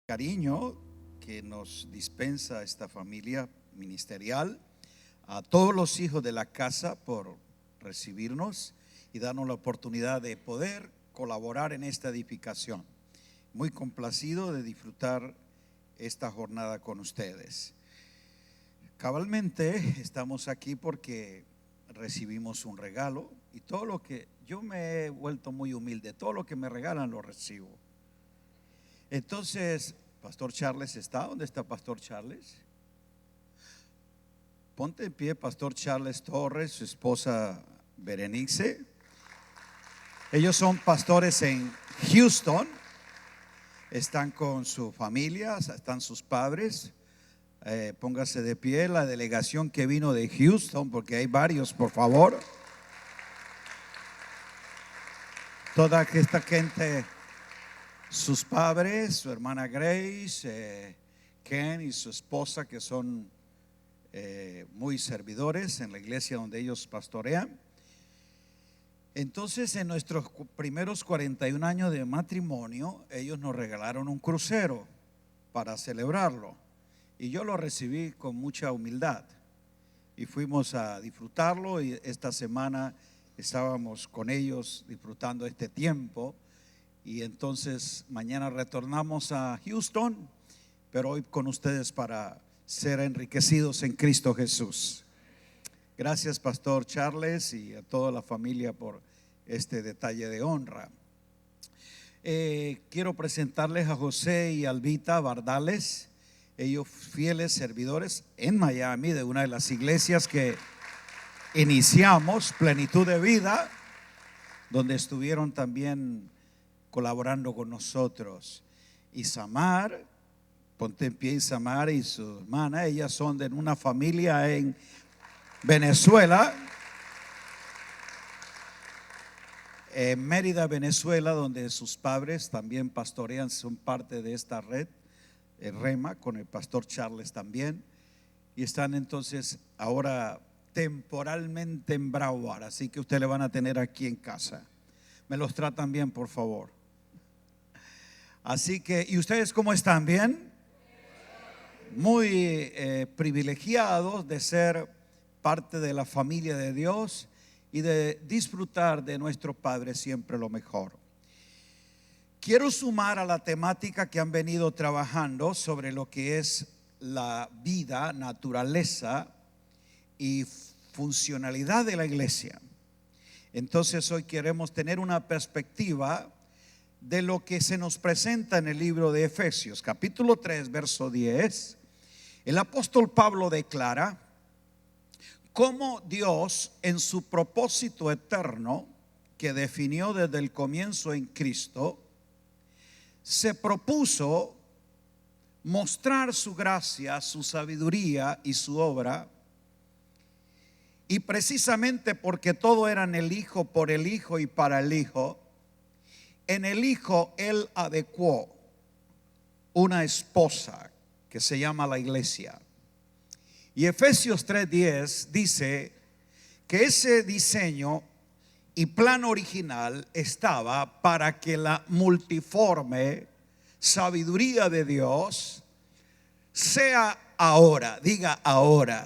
Cariño que nos dispensa esta familia ministerial, a todos los hijos de la casa por recibirnos y darnos la oportunidad de poder colaborar en esta edificación. Muy complacido de disfrutar esta jornada con ustedes. Cabalmente estamos aquí porque recibimos un regalo y todo lo que yo me he vuelto muy humilde, todo lo que me regalan lo recibo. Entonces, Pastor Charles está. ¿Dónde está Pastor Charles? Ponte en pie, Pastor Charles Torres, su esposa Berenice. Ellos son pastores en Houston. Están con su familia, están sus padres. Póngase de pie la delegación que vino de Houston, porque hay varios, por favor. Toda esta gente, sus padres, su hermana Grace, Ken y su esposa, que son muy servidores en la iglesia donde ellos pastorean. Entonces, en nuestros primeros 41 años de matrimonio, ellos nos regalaron un crucero para celebrarlo. Y yo lo recibí con mucha humildad. Y fuimos a disfrutarlo, y esta semana estábamos con ellos disfrutando este tiempo. Y entonces mañana retornamos a Houston, pero hoy con ustedes para ser enriquecidos en Cristo Jesús. Gracias, Pastor Charles, y a toda la familia por este detalle de honra. Quiero presentarles a José y Albita Bardales, ellos fieles servidores en Miami de una de las iglesias que iniciamos, Plenitud de Vida, donde estuvieron también colaborando con nosotros. Isamar, ponte en pie, Isamar y su hermana, ellas son de una familia en Venezuela, en Mérida, Venezuela, donde sus padres también pastorean, son parte de esta red, Rema, con el pastor Charles también, y están entonces ahora temporalmente en Broward, así que ustedes le van a tener aquí en casa. Me los tratan bien, por favor. Así que, ¿y ustedes cómo están? ¿Bien? Muy privilegiados de ser parte de la familia de Dios y de disfrutar de nuestro Padre siempre lo mejor. Quiero sumar a la temática que han venido trabajando sobre lo que es la vida, naturaleza y funcionalidad de la iglesia. Entonces hoy queremos tener una perspectiva de lo que se nos presenta en el libro de Efesios, capítulo 3, verso 10. El apóstol Pablo declara cómo Dios, en su propósito eterno que definió desde el comienzo en Cristo, se propuso mostrar su gracia, su sabiduría y su obra. Y precisamente porque todo era en el Hijo, por el Hijo y para el Hijo, en el Hijo Él adecuó una esposa que se llama la iglesia. Y Efesios 3:10 dice que ese diseño y plan original estaba para que la multiforme sabiduría de Dios sea ahora, diga ahora.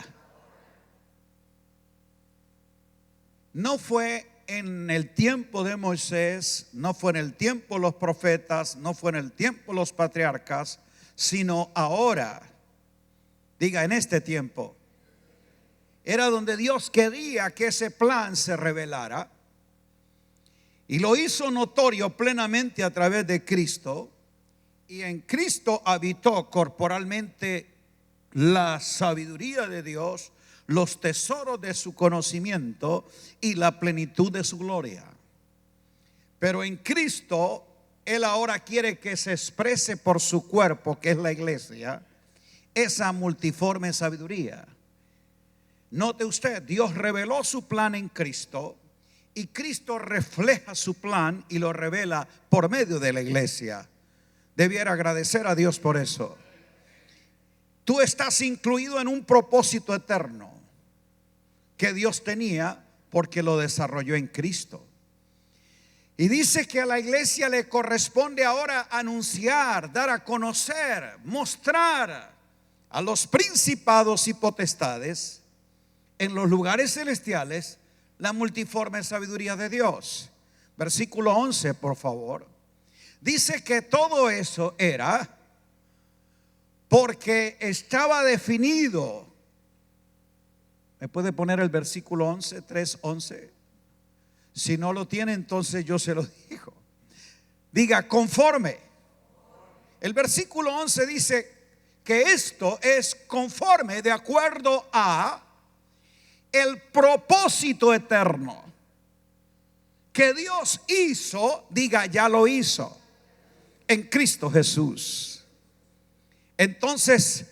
No fue en el tiempo de Moisés, no fue en el tiempo de los profetas, no fue en el tiempo de los patriarcas, sino ahora, diga en este tiempo. Era donde Dios quería que ese plan se revelara y lo hizo notorio plenamente a través de Cristo, y en Cristo habitó corporalmente la sabiduría de Dios, los tesoros de su conocimiento y la plenitud de su gloria. Pero en Cristo Él ahora quiere que se exprese por su cuerpo, que es la iglesia, esa multiforme sabiduría. Note usted, Dios reveló su plan en Cristo y Cristo refleja su plan y lo revela por medio de la iglesia. Debiera agradecer a Dios por eso. Tú estás incluido en un propósito eterno que Dios tenía porque lo desarrolló en Cristo. Y dice que a la iglesia le corresponde ahora anunciar, dar a conocer, mostrar a los principados y potestades en los lugares celestiales la multiforme sabiduría de Dios. Versículo 11, por favor. Dice que todo eso era porque estaba definido. ¿Me puede poner el versículo 11, 3:11? Si no lo tiene, entonces yo se lo digo. Diga, conforme. El versículo 11 dice que esto es conforme, de acuerdo a el propósito eterno que Dios hizo. Diga, ya lo hizo en Cristo Jesús. Entonces,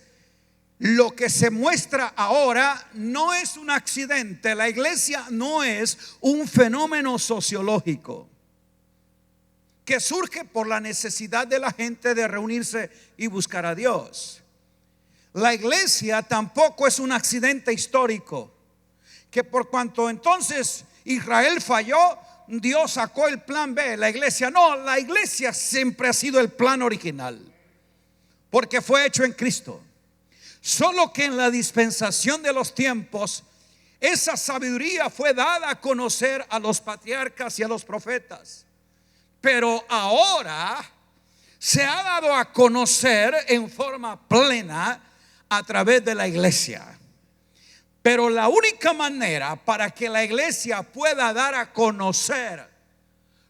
lo que se muestra ahora no es un accidente. La iglesia no es un fenómeno sociológico que surge por la necesidad de la gente de reunirse y buscar a Dios. La iglesia tampoco es un accidente histórico, que por cuanto entonces Israel falló, Dios sacó el plan B. La iglesia no, la iglesia siempre ha sido el plan original, porque fue hecho en Cristo. Solo que en la dispensación de los tiempos, esa sabiduría fue dada a conocer a los patriarcas y a los profetas. Pero ahora se ha dado a conocer en forma plena a través de la iglesia. Pero la única manera para que la iglesia pueda dar a conocer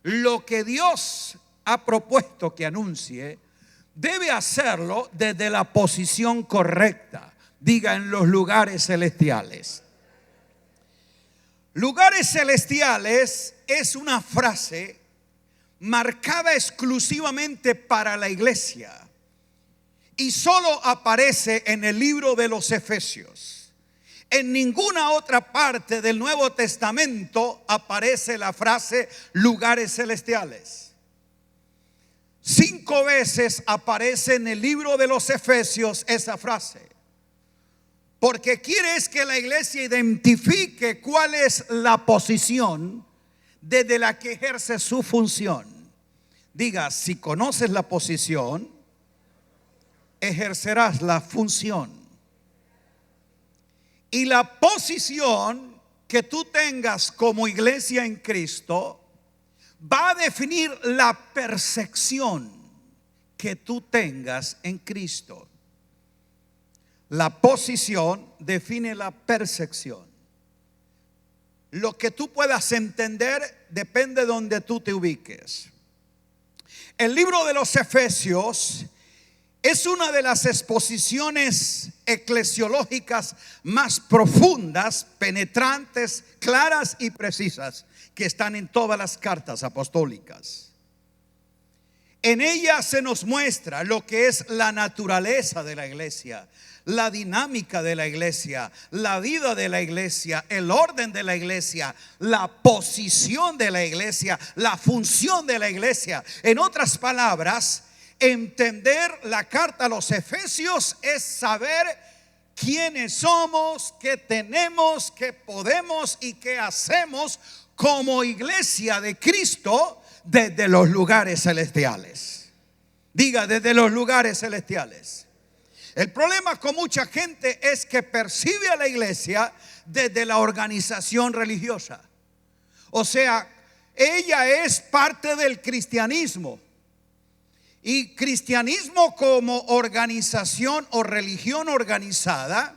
lo que Dios ha propuesto que anuncie, debe hacerlo desde la posición correcta. Diga, en los lugares celestiales. Lugares celestiales es una frase marcada exclusivamente para la iglesia y solo aparece en el libro de los Efesios. En ninguna otra parte del Nuevo Testamento aparece la frase lugares celestiales. 5 veces aparece en el libro de los Efesios esa frase, porque quiere es que la iglesia identifique cuál es la posición desde la que ejerce su función. Diga, si conoces la posición, ejercerás la función. Y la posición que tú tengas como iglesia en Cristo va a definir la percepción que tú tengas en Cristo. La posición define la percepción. Lo que tú puedas entender depende de donde tú te ubiques. El libro de los Efesios es una de las exposiciones eclesiológicas más profundas, penetrantes, claras y precisas que están en todas las cartas apostólicas. En ella se nos muestra lo que es la naturaleza de la iglesia, la dinámica de la iglesia, la vida de la iglesia, el orden de la iglesia, la posición de la iglesia, la función de la iglesia. En otras palabras, entender la carta a los Efesios es saber quiénes somos, qué tenemos, qué podemos y qué hacemos como iglesia de Cristo desde los lugares celestiales. Diga, desde los lugares celestiales. El problema con mucha gente es que percibe a la iglesia desde la organización religiosa. O sea, ella es parte del cristianismo. Y cristianismo como organización o religión organizada,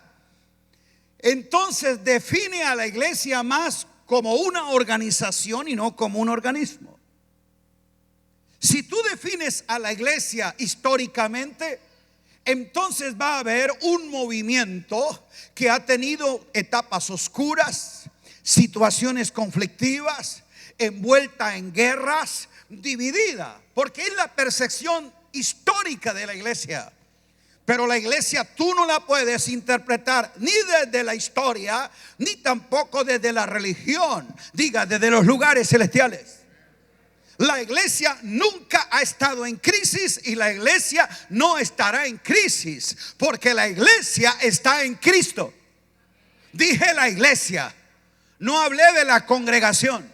entonces define a la iglesia más como una organización y no como un organismo. Si tú defines a la iglesia históricamente, entonces va a haber un movimiento que ha tenido etapas oscuras, situaciones conflictivas, envuelta en guerras, dividida, porque es la percepción histórica de la iglesia. Pero la iglesia tú no la puedes interpretar ni desde la historia, ni tampoco desde la religión. Diga, desde los lugares celestiales. La iglesia nunca ha estado en crisis y la iglesia no estará en crisis, porque la iglesia está en Cristo. Dije la iglesia, no hablé de la congregación.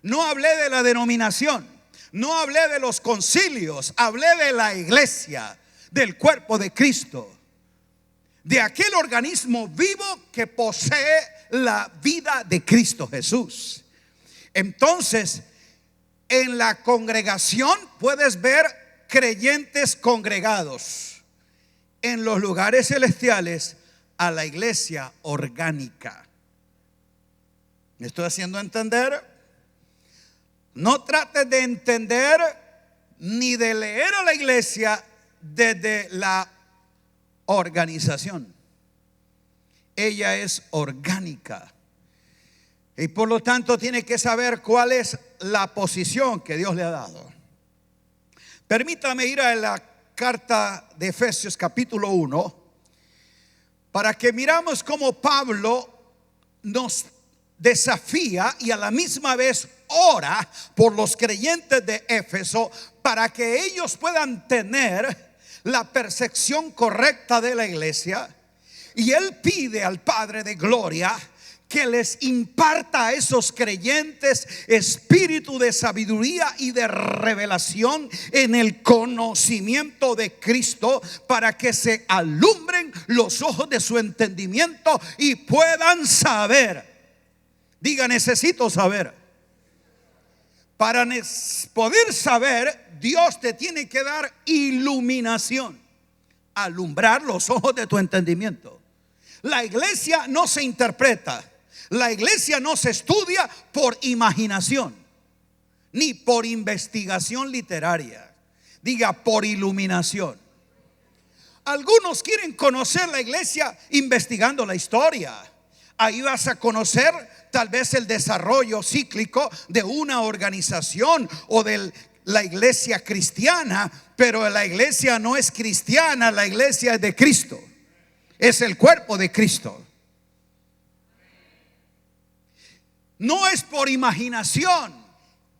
No hablé de la denominación, no hablé de los concilios, hablé de la iglesia, del cuerpo de Cristo, de aquel organismo vivo que posee la vida de Cristo Jesús. Entonces, en la congregación puedes ver creyentes congregados. En los lugares celestiales, a la iglesia orgánica. ¿Me estoy haciendo entender? No trates de entender ni de leer a la iglesia desde la organización. Ella es orgánica y por lo tanto tiene que saber cuál es la posición que Dios le ha dado. Permítame ir a la carta de Efesios capítulo 1 para que miramos cómo Pablo nos desafía y a la misma vez ora por los creyentes de Éfeso para que ellos puedan tener la percepción correcta de la iglesia. Y él pide al Padre de Gloria que les imparta a esos creyentes espíritu de sabiduría y de revelación en el conocimiento de Cristo, para que se alumbren los ojos de su entendimiento y puedan saber. Diga, necesito saber. Para poder saber, Dios te tiene que dar iluminación, alumbrar los ojos de tu entendimiento. La iglesia no se interpreta, la iglesia no se estudia por imaginación, ni por investigación literaria. Diga, por iluminación. Algunos quieren conocer la iglesia investigando la historia. Ahí vas a conocer tal vez el desarrollo cíclico de una organización o de la iglesia cristiana, pero la iglesia no es cristiana, la iglesia es de Cristo. Es el cuerpo de Cristo. No es por imaginación.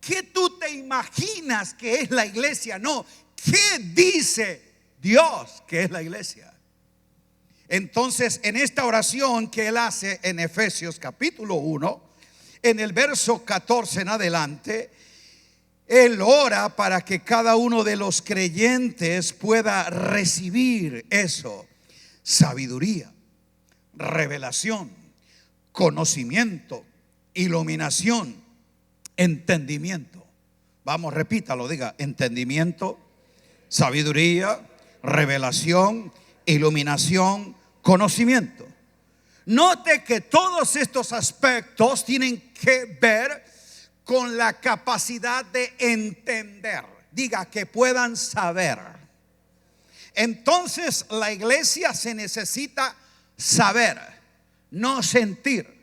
¿Qué tú te imaginas que es la iglesia? No. ¿Qué dice Dios que es la iglesia? Entonces, en esta oración que él hace en Efesios capítulo 1, en el verso 14 en adelante, él ora para que cada uno de los creyentes pueda recibir eso: sabiduría, revelación, conocimiento, iluminación, entendimiento. Vamos, repítalo, diga: entendimiento, sabiduría, revelación, iluminación, conocimiento. Note que todos estos aspectos tienen que ver con la capacidad de entender. Diga, que puedan saber. Entonces la iglesia se necesita saber, no sentir.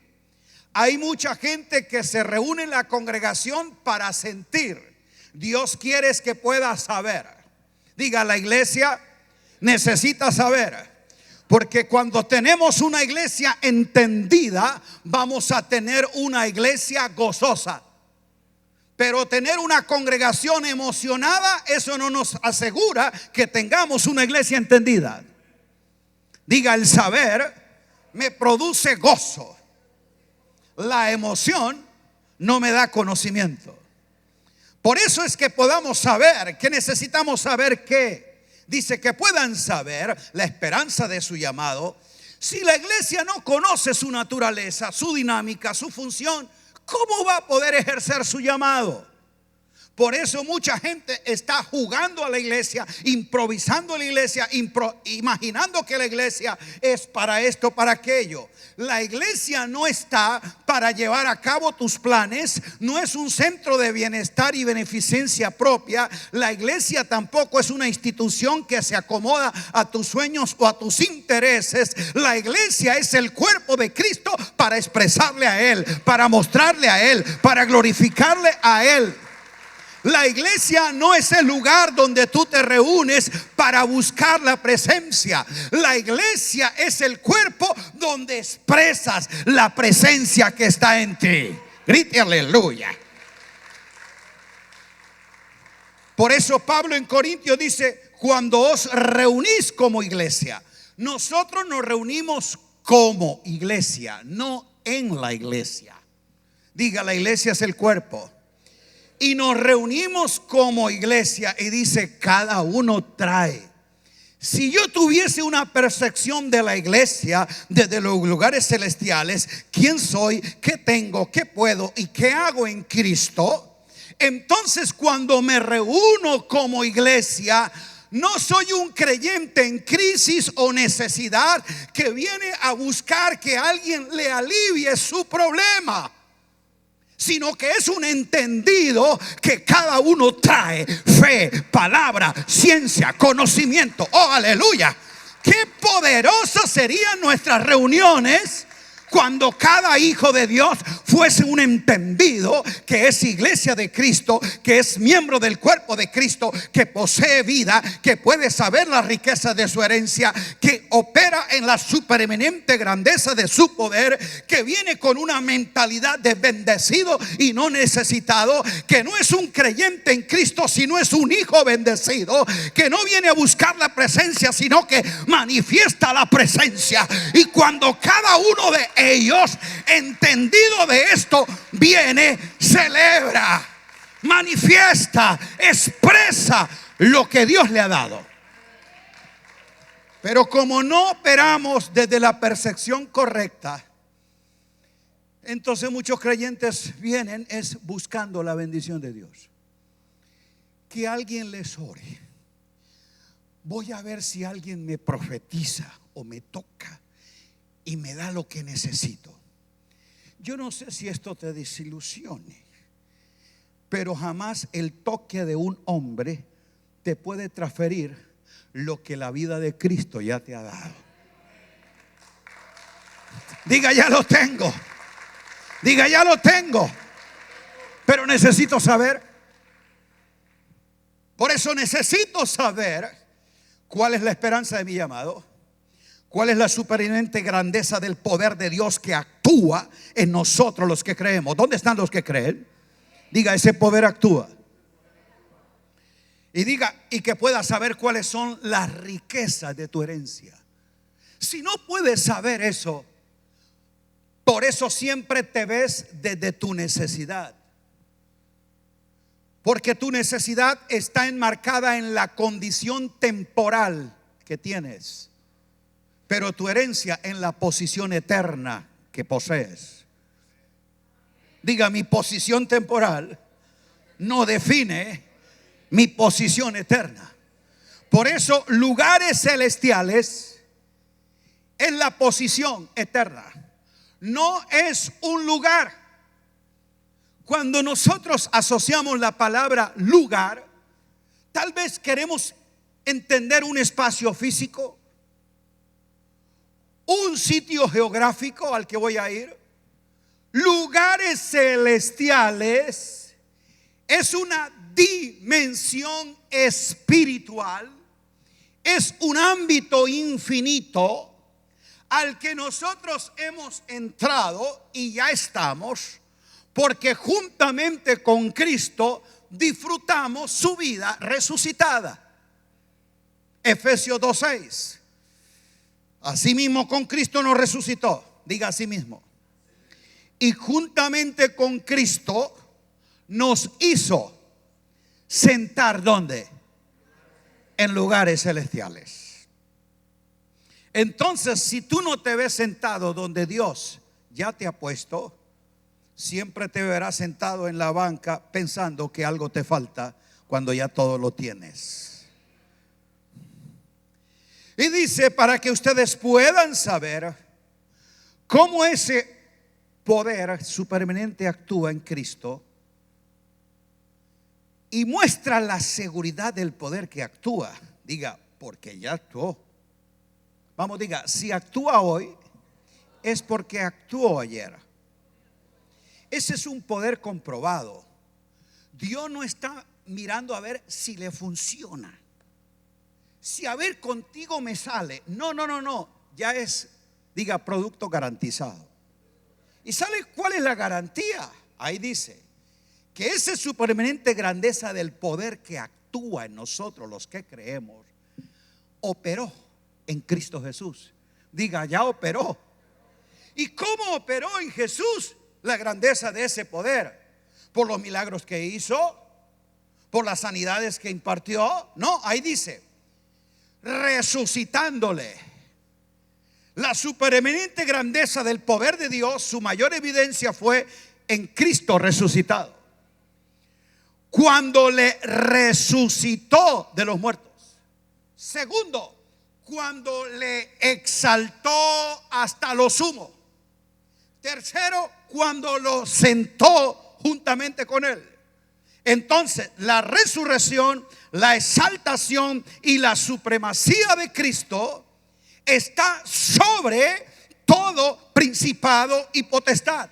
Hay mucha gente que se reúne en la congregación para sentir. Dios quiere es que pueda saber. Diga, la iglesia necesita saber. Porque cuando tenemos una iglesia entendida, vamos a tener una iglesia gozosa. Pero tener una congregación emocionada, eso no nos asegura que tengamos una iglesia entendida. Diga, el saber me produce gozo. La emoción no me da conocimiento. Por eso es que podamos saber, que necesitamos saber que dice que puedan saber la esperanza de su llamado. Si la iglesia no conoce su naturaleza, su dinámica, su función, ¿cómo va a poder ejercer su llamado? Por eso mucha gente está jugando a la iglesia, improvisando a la iglesia, imaginando que la iglesia es para esto, para aquello. La iglesia no está para llevar a cabo tus planes, no es un centro de bienestar y beneficencia propia. La iglesia tampoco es una institución que se acomoda a tus sueños o a tus intereses. La iglesia es el cuerpo de Cristo para expresarle a Él, para mostrarle a Él, para glorificarle a Él. La iglesia no es el lugar donde tú te reúnes para buscar la presencia. La iglesia es el cuerpo donde expresas la presencia que está en ti. Grite aleluya. Por eso Pablo en Corintios dice: cuando os reunís como iglesia. Nosotros nos reunimos como iglesia, no en la iglesia. Diga, la iglesia es el cuerpo. y nos reunimos como iglesia y dice, cada uno trae. Si yo tuviese una percepción de la iglesia desde los lugares celestiales, quién soy, qué tengo, qué puedo y qué hago en Cristo, entonces cuando me reúno como iglesia, no soy un creyente en crisis o necesidad que viene a buscar que alguien le alivie su problema, sino que es un entendido que cada uno trae fe, palabra, ciencia, conocimiento. Oh, aleluya. Qué poderosas serían nuestras reuniones cuando cada hijo de Dios fuese un entendido que es iglesia de Cristo, que es miembro del cuerpo de Cristo, que posee vida, que puede saber la riqueza de su herencia, que opera en la supereminente grandeza de su poder, que viene con una mentalidad de bendecido y no necesitado, que no es un creyente en Cristo, sino es un hijo bendecido, que no viene a buscar la presencia, sino que manifiesta la presencia. Y cuando cada uno de ellos, entendido de esto, viene, celebra, manifiesta, expresa lo que Dios le ha dado. Pero como no operamos desde la percepción correcta, entonces muchos creyentes vienen es buscando la bendición de Dios. Que alguien les ore. Voy a ver si alguien me profetiza o me toca y me da lo que necesito. Yo no sé si esto te desilusione, pero jamás el toque de un hombre te puede transferir lo que la vida de Cristo ya te ha dado. Diga, ya lo tengo. Diga, ya lo tengo. Pero necesito saber. Por eso necesito saber cuál es la esperanza de mi llamado. ¿Cuál es la supereminente grandeza del poder de Dios que actúa en nosotros los que creemos? ¿Dónde están los que creen? Diga, ese poder actúa. Y diga, y que puedas saber cuáles son las riquezas de tu herencia. Si no puedes saber eso, por eso siempre te ves desde tu necesidad. Porque tu necesidad está enmarcada en la condición temporal que tienes, pero tu herencia en la posición eterna que posees. Diga, mi posición temporal no define mi posición eterna. Por eso lugares celestiales es la posición eterna, no es un lugar. Cuando nosotros asociamos la palabra lugar, tal vez queremos entender un espacio físico, un sitio geográfico al que voy a ir. Lugares celestiales es una dimensión espiritual, es un ámbito infinito al que nosotros hemos entrado y ya estamos, porque juntamente con Cristo disfrutamos su vida resucitada. Efesios 2:6. Asimismo con Cristo nos resucitó. Diga asimismo. Y juntamente con Cristo nos hizo sentar ¿dónde? En lugares celestiales. Entonces, si tú no te ves sentado donde Dios ya te ha puesto, siempre te verás sentado en la banca pensando que algo te falta cuando ya todo lo tienes. Y dice, para que ustedes puedan saber cómo ese poder supereminente actúa en Cristo y muestra la seguridad del poder que actúa. Diga, porque ya actuó. Vamos, diga, si actúa hoy es porque actuó ayer. Ese es un poder comprobado. Dios no está mirando a ver si le funciona, si a ver contigo me sale. No, ya es, diga, producto garantizado. ¿Y sabe cuál es la garantía? Ahí dice que esa supereminente grandeza del poder que actúa en nosotros los que creemos operó en Cristo Jesús. Diga, ya operó. ¿Y cómo operó en Jesús la grandeza de ese poder? por los milagros que hizo, por las sanidades que impartió. No, ahí dice, resucitándole. La supereminente grandeza del poder de Dios, su mayor evidencia fue en Cristo resucitado, cuando le resucitó de los muertos. Segundo, cuando le exaltó hasta lo sumo. Tercero, cuando lo sentó juntamente con él. Entonces, la resurrección, la exaltación y la supremacía de Cristo está sobre todo principado y potestad.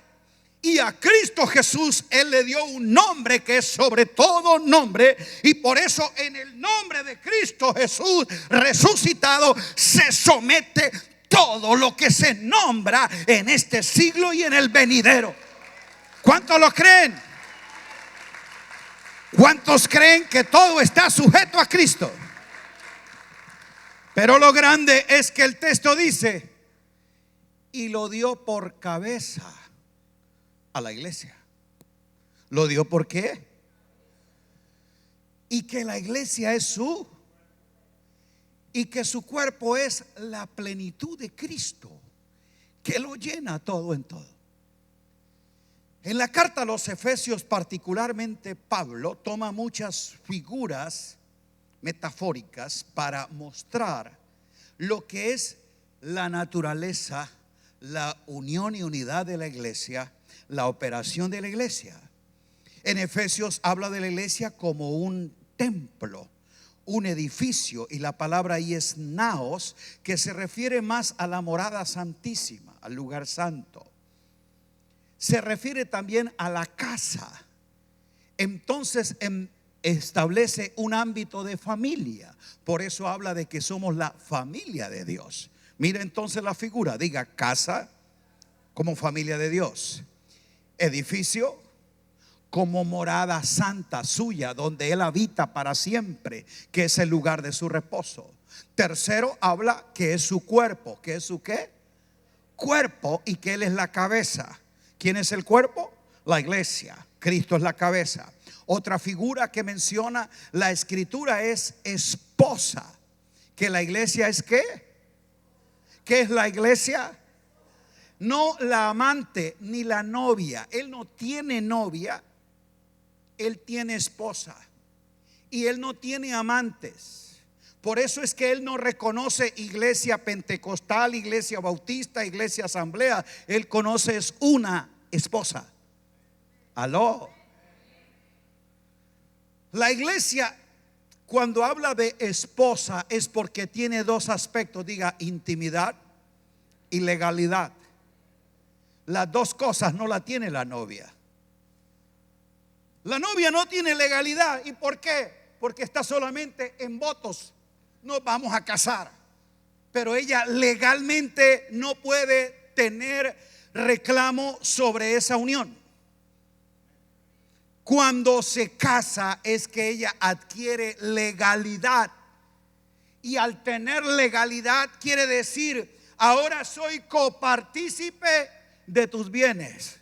Y a Cristo Jesús Él le dio un nombre que es sobre todo nombre. Y por eso en el nombre de Cristo Jesús resucitado se somete todo lo que se nombra en este siglo y en el venidero. ¿Cuántos lo creen? ¿Cuántos creen que todo está sujeto a Cristo? Pero lo grande es que el texto dice, y lo dio por cabeza a la iglesia. ¿Lo dio por qué? Y que la iglesia es y que su cuerpo es la plenitud de Cristo, que lo llena todo en todo. En la carta a los Efesios, particularmente Pablo toma muchas figuras metafóricas para mostrar lo que es la naturaleza, la unión y unidad de la iglesia, la operación de la iglesia. En Efesios habla de la iglesia como un templo, un edificio, y la palabra ahí es naos, que se refiere más a la morada santísima, al lugar santo. Se refiere también a la casa. Entonces establece un ámbito de familia. Por eso habla de que somos la familia de Dios. Mira entonces la figura, diga casa como familia de Dios, edificio como morada santa suya, donde Él habita para siempre, que es el lugar de su reposo. Tercero, habla que es su cuerpo. ¿Qué es su qué? Cuerpo, y que Él es la cabeza. ¿Quién es el cuerpo? La iglesia. Cristo es la cabeza. Otra figura que menciona la escritura es esposa. ¿Que la iglesia es qué? ¿Qué es la iglesia? No la amante ni la novia. Él no tiene novia, Él tiene esposa. Y Él no tiene amantes. Por eso es que Él no reconoce iglesia pentecostal, iglesia bautista, iglesia asamblea. Él conoce es una esposa. Aló. La iglesia, cuando habla de esposa, es porque tiene dos aspectos. Diga, intimidad y legalidad. Las dos cosas no la tiene la novia. La novia no tiene legalidad. ¿Y por qué? Porque está solamente en votos. Nos vamos a casar, pero ella legalmente no puede tener reclamo sobre esa unión. Cuando se casa es que ella adquiere legalidad. Y al tener legalidad quiere decir, ahora soy copartícipe de tus bienes.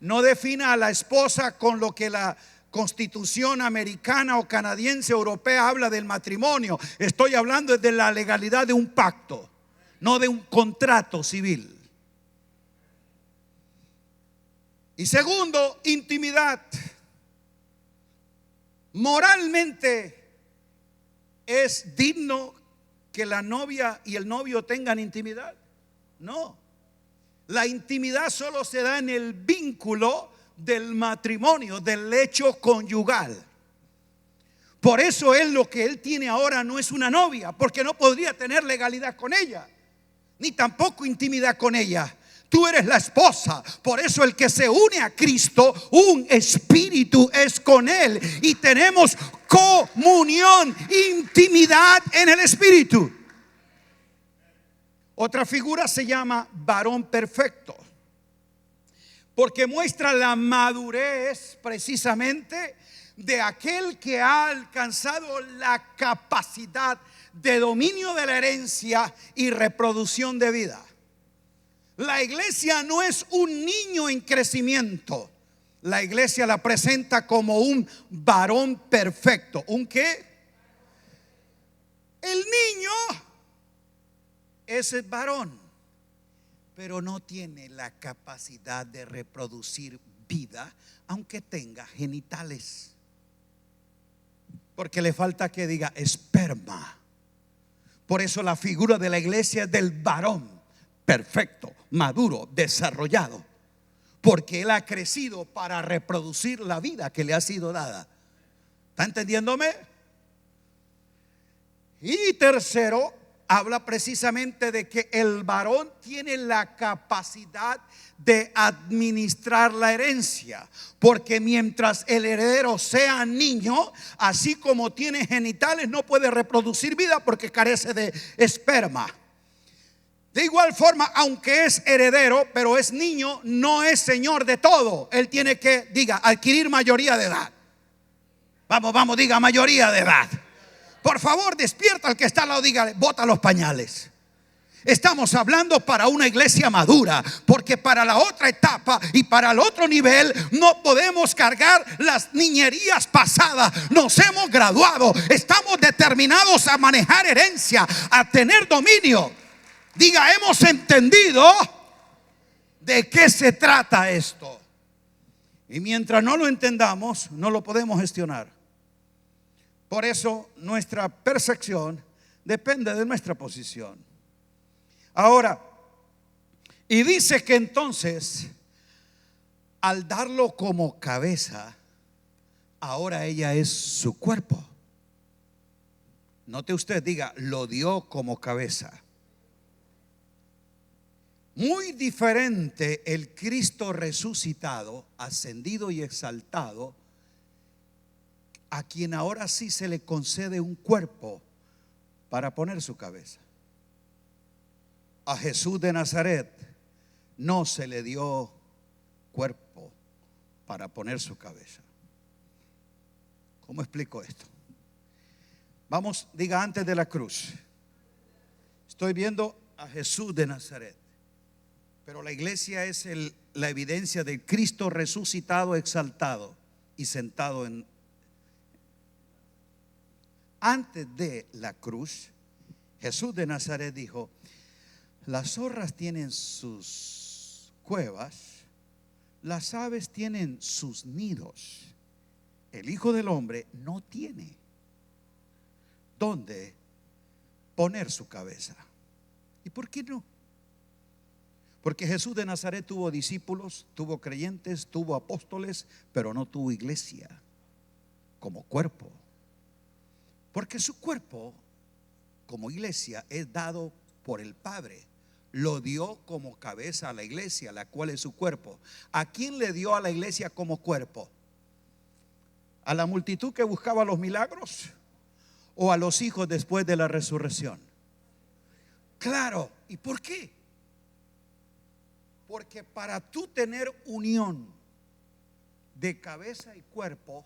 No defina a la esposa con lo que la Constitución americana o canadiense, europea habla del matrimonio. Estoy hablando de la legalidad de un pacto, no de un contrato civil. Y segundo, intimidad. Moralmente es digno que la novia y el novio tengan intimidad. No. La intimidad solo se da en el vínculo del matrimonio, del hecho conyugal. Por eso lo que él tiene ahora no es una novia, porque no podría tener legalidad con ella, ni tampoco intimidad con ella. Tú eres la esposa. Por eso el que se une a Cristo, un espíritu es con Él, y tenemos comunión, intimidad en el espíritu. Otra figura se llama varón perfecto, porque muestra la madurez precisamente de aquel que ha alcanzado la capacidad de dominio de la herencia y reproducción de vida. La iglesia no es un niño en crecimiento. La iglesia la presenta como un varón perfecto. ¿Un qué? El niño es el varón, pero no tiene la capacidad de reproducir vida, aunque tenga genitales. Porque le falta que diga esperma. Por eso la figura de la iglesia es del varón perfecto, maduro, desarrollado, porque él ha crecido para reproducir la vida que le ha sido dada. ¿Está entendiéndome? Y tercero, habla precisamente de que el varón tiene la capacidad de administrar la herencia, porque mientras el heredero sea niño, así como tiene genitales, no puede reproducir vida porque carece de esperma. De igual forma, aunque es heredero, pero es niño, no es señor de todo. Él tiene que, adquirir mayoría de edad. Vamos, diga mayoría de edad. Por favor, despierta al que está al lado, dígale, bota los pañales. Estamos hablando para una iglesia madura, porque para la otra etapa y para el otro nivel no podemos cargar las niñerías pasadas. Nos hemos graduado, estamos determinados a manejar herencia, a tener dominio. Hemos entendido de qué se trata esto. Y mientras no lo entendamos, no lo podemos gestionar. Por eso nuestra percepción depende de nuestra posición. Ahora, y dice que entonces, al darlo como cabeza, ahora ella es su cuerpo. Note usted, lo dio como cabeza. Muy diferente el Cristo resucitado, ascendido y exaltado, a quien ahora sí se le concede un cuerpo para poner su cabeza. A Jesús de Nazaret no se le dio cuerpo para poner su cabeza. ¿Cómo explico esto? Vamos, antes de la cruz. Estoy viendo a Jesús de Nazaret, pero la iglesia es la evidencia del Cristo resucitado, exaltado y sentado en. Antes de la cruz, Jesús de Nazaret dijo: las zorras tienen sus cuevas, las aves tienen sus nidos, el Hijo del Hombre no tiene dónde poner su cabeza. ¿Y por qué no? Porque Jesús de Nazaret tuvo discípulos, tuvo creyentes, tuvo apóstoles, pero no tuvo iglesia como cuerpo. Porque su cuerpo como iglesia es dado por el Padre. Lo dio como cabeza a la iglesia, la cual es su cuerpo. ¿A quién le dio a la iglesia como cuerpo? ¿A la multitud que buscaba los milagros? ¿O a los hijos después de la resurrección? Claro. ¿Y por qué? Porque para tú tener unión de cabeza y cuerpo,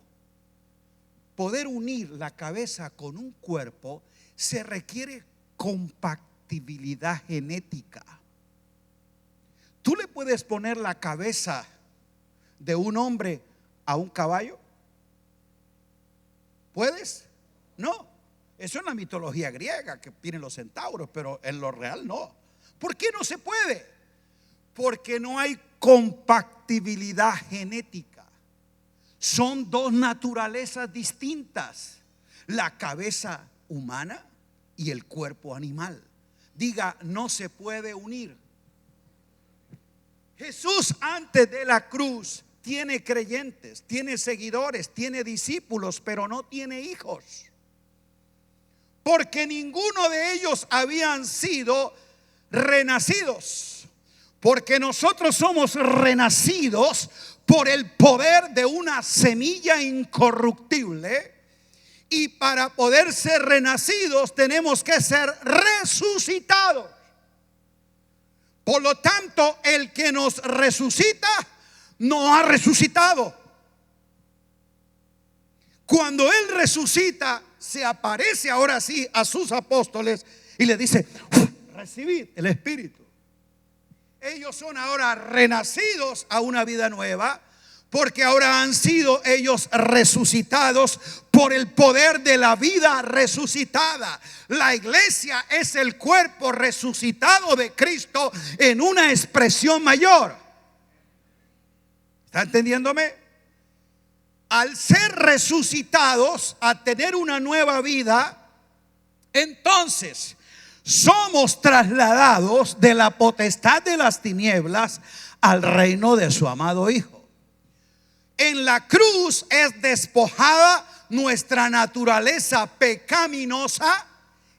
poder unir la cabeza con un cuerpo, se requiere compatibilidad genética. ¿Tú le puedes poner la cabeza de un hombre a un caballo? ¿Puedes? No. Eso es la mitología griega que tienen los centauros, pero en lo real no. ¿Por qué no se puede? Porque no hay compatibilidad genética. Son dos naturalezas distintas: la cabeza humana y el cuerpo animal. No se puede unir. Jesús antes de la cruz tiene creyentes, tiene seguidores, tiene discípulos, pero no tiene hijos, porque ninguno de ellos habían sido renacidos. Porque nosotros somos renacidos por el poder de una semilla incorruptible, y para poder ser renacidos tenemos que ser resucitados. Por lo tanto, el que nos resucita no ha resucitado. Cuando Él resucita, se aparece ahora sí a sus apóstoles y le dice: recibid el Espíritu. Ellos son ahora renacidos a una vida nueva, porque ahora han sido ellos resucitados por el poder de la vida resucitada. La iglesia es el cuerpo resucitado de Cristo en una expresión mayor. ¿Está entendiéndome? Al ser resucitados, a tener una nueva vida, entonces somos trasladados de la potestad de las tinieblas al reino de su amado Hijo. En la cruz es despojada nuestra naturaleza pecaminosa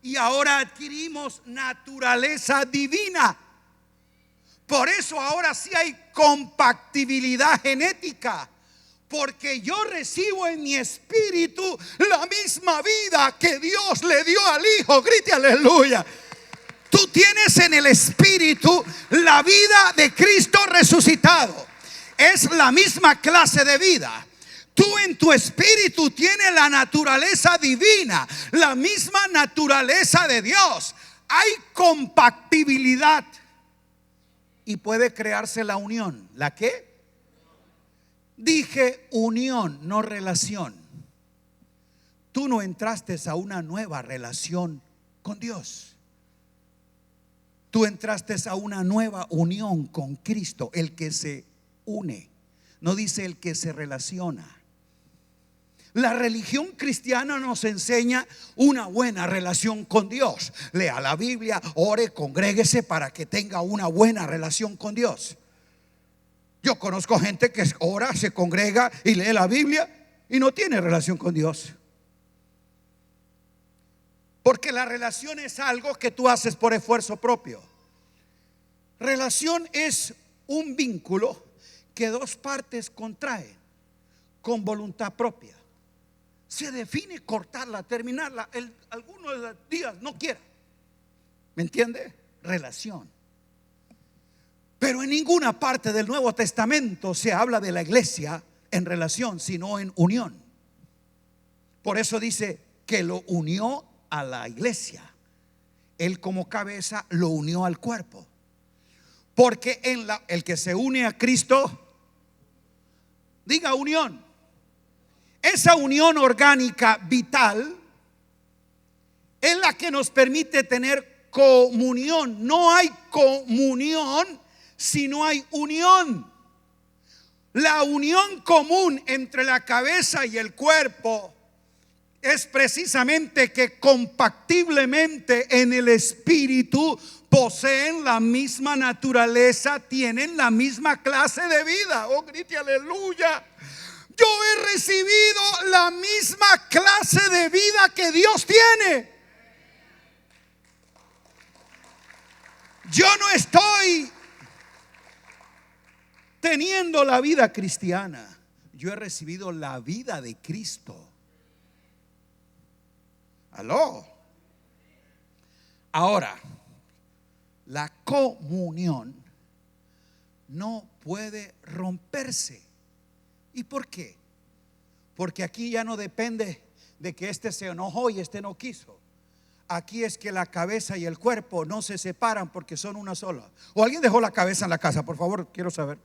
y ahora adquirimos naturaleza divina. Por eso ahora sí hay compatibilidad genética, porque yo recibo en mi espíritu la misma vida que Dios le dio al Hijo. Grite aleluya. Tú tienes en el espíritu la vida de Cristo resucitado. Es la misma clase de vida. Tú en tu espíritu tienes la naturaleza divina, la misma naturaleza de Dios. Hay compatibilidad y puede crearse la unión. ¿La qué? Dije unión, no relación. Tú no entraste a una nueva relación con Dios. Tú entraste a una nueva unión con Cristo, el que se une, no dice el que se relaciona. La religión cristiana nos enseña una buena relación con Dios. Lea la Biblia, ore, congréguese para que tenga una buena relación con Dios. Yo conozco gente que ora, se congrega y lee la Biblia y no tiene relación con Dios. Porque la relación es algo que tú haces por esfuerzo propio. Relación es un vínculo que dos partes contraen con voluntad propia. Se define cortarla, terminarla. Algunos de los días no quiera. ¿Me entiende? Relación. Pero en ninguna parte del Nuevo Testamento se habla de la iglesia en relación, sino en unión. Por eso dice que lo unió a la iglesia. Él como cabeza lo unió al cuerpo. Porque el que se une a Cristo, diga unión. Esa unión orgánica vital es la que nos permite tener comunión. No hay comunión si no hay unión. La unión común entre la cabeza y el cuerpo es precisamente que compatiblemente en el espíritu poseen la misma naturaleza, tienen la misma clase de vida. Oh, grite aleluya. Yo he recibido la misma clase de vida que Dios tiene. Yo no estoy teniendo la vida cristiana. Yo he recibido la vida de Cristo. Aló. Ahora, la comunión no puede romperse. ¿Y por qué? Porque aquí ya no depende de que este se enojó y este no quiso. Aquí es que la cabeza y el cuerpo no se separan porque son una sola. ¿O alguien dejó la cabeza en la casa? Por favor, quiero saber.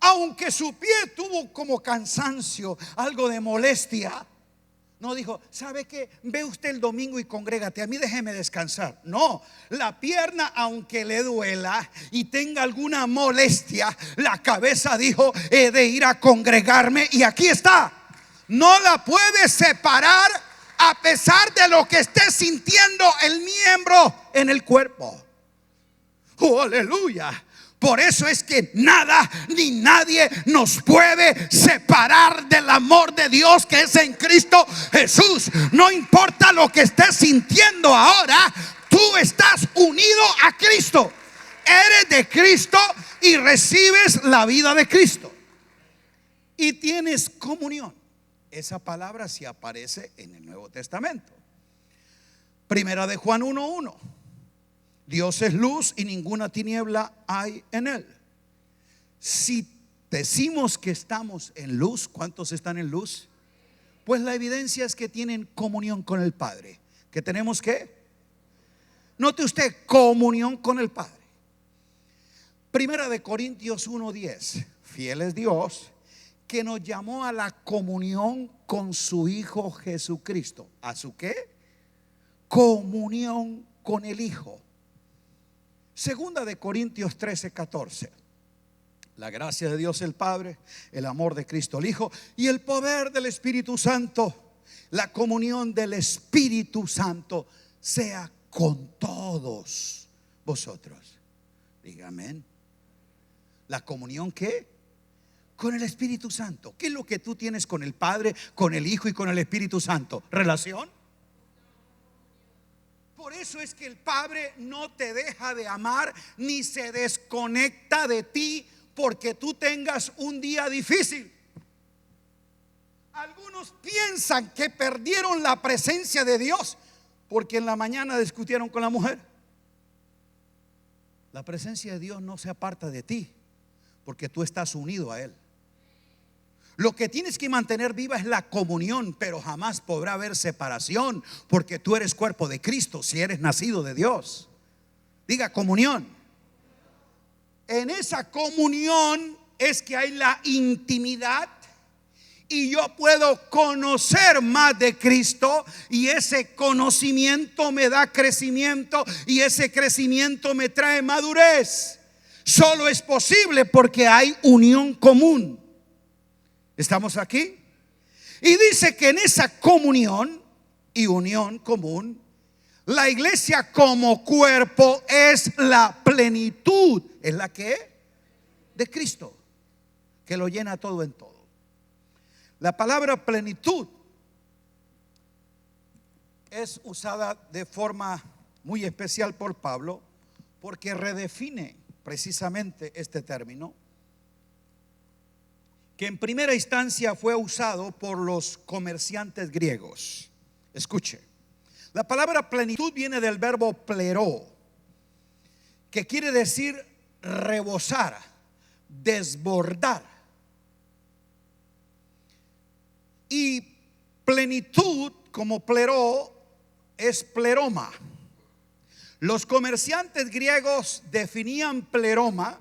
Aunque su pie tuvo como cansancio, algo de molestia, no dijo, ¿sabe qué? Ve usted el domingo y congrégate, a mí déjeme descansar. No, la pierna aunque le duela y tenga alguna molestia, la cabeza dijo, he de ir a congregarme y aquí está. No la puede separar a pesar de lo que esté sintiendo el miembro en el cuerpo. Oh, aleluya. Por eso es que nada ni nadie nos puede separar del amor de Dios que es en Cristo Jesús. No importa lo que estés sintiendo ahora, tú estás unido a Cristo. Eres de Cristo y recibes la vida de Cristo. Y tienes comunión. Esa palabra sí aparece en el Nuevo Testamento. Primera de Juan 1:1. Dios es luz y ninguna tiniebla hay en él. Si decimos que estamos en luz, ¿cuántos están en luz? Pues la evidencia es que tienen comunión con el Padre. ¿Que tenemos qué? Note usted, comunión con el Padre. Primera de Corintios 1:10. Fiel es Dios, que nos llamó a la comunión con su Hijo Jesucristo. ¿A su qué? Comunión con el Hijo. Segunda de Corintios 13:14. La gracia de Dios el Padre, el amor de Cristo el Hijo y el poder del Espíritu Santo, la comunión del Espíritu Santo sea con todos vosotros. Diga amén. ¿La comunión qué? Con el Espíritu Santo. ¿Qué es lo que tú tienes con el Padre, con el Hijo y con el Espíritu Santo? ¿Relación? Por eso es que el Padre no te deja de amar ni se desconecta de ti porque tú tengas un día difícil. Algunos piensan que perdieron la presencia de Dios porque en la mañana discutieron con la mujer. La presencia de Dios no se aparta de ti porque tú estás unido a Él. Lo que tienes que mantener viva es la comunión, pero jamás podrá haber separación porque tú eres cuerpo de Cristo si eres nacido de Dios. Diga comunión. En esa comunión es que hay la intimidad y yo puedo conocer más de Cristo y ese conocimiento me da crecimiento y ese crecimiento me trae madurez. Solo es posible porque hay unión común. ¿Estamos aquí? Y dice que en esa comunión y unión común, la iglesia como cuerpo es la plenitud. ¿Es la que? De Cristo, que lo llena todo en todo. La palabra plenitud es usada de forma muy especial por Pablo porque redefine precisamente este término, que en primera instancia fue usado por los comerciantes griegos. Escuche, la palabra plenitud viene del verbo pleró, que quiere decir rebosar, desbordar. Y plenitud como pleró es pleroma. Los comerciantes griegos definían pleroma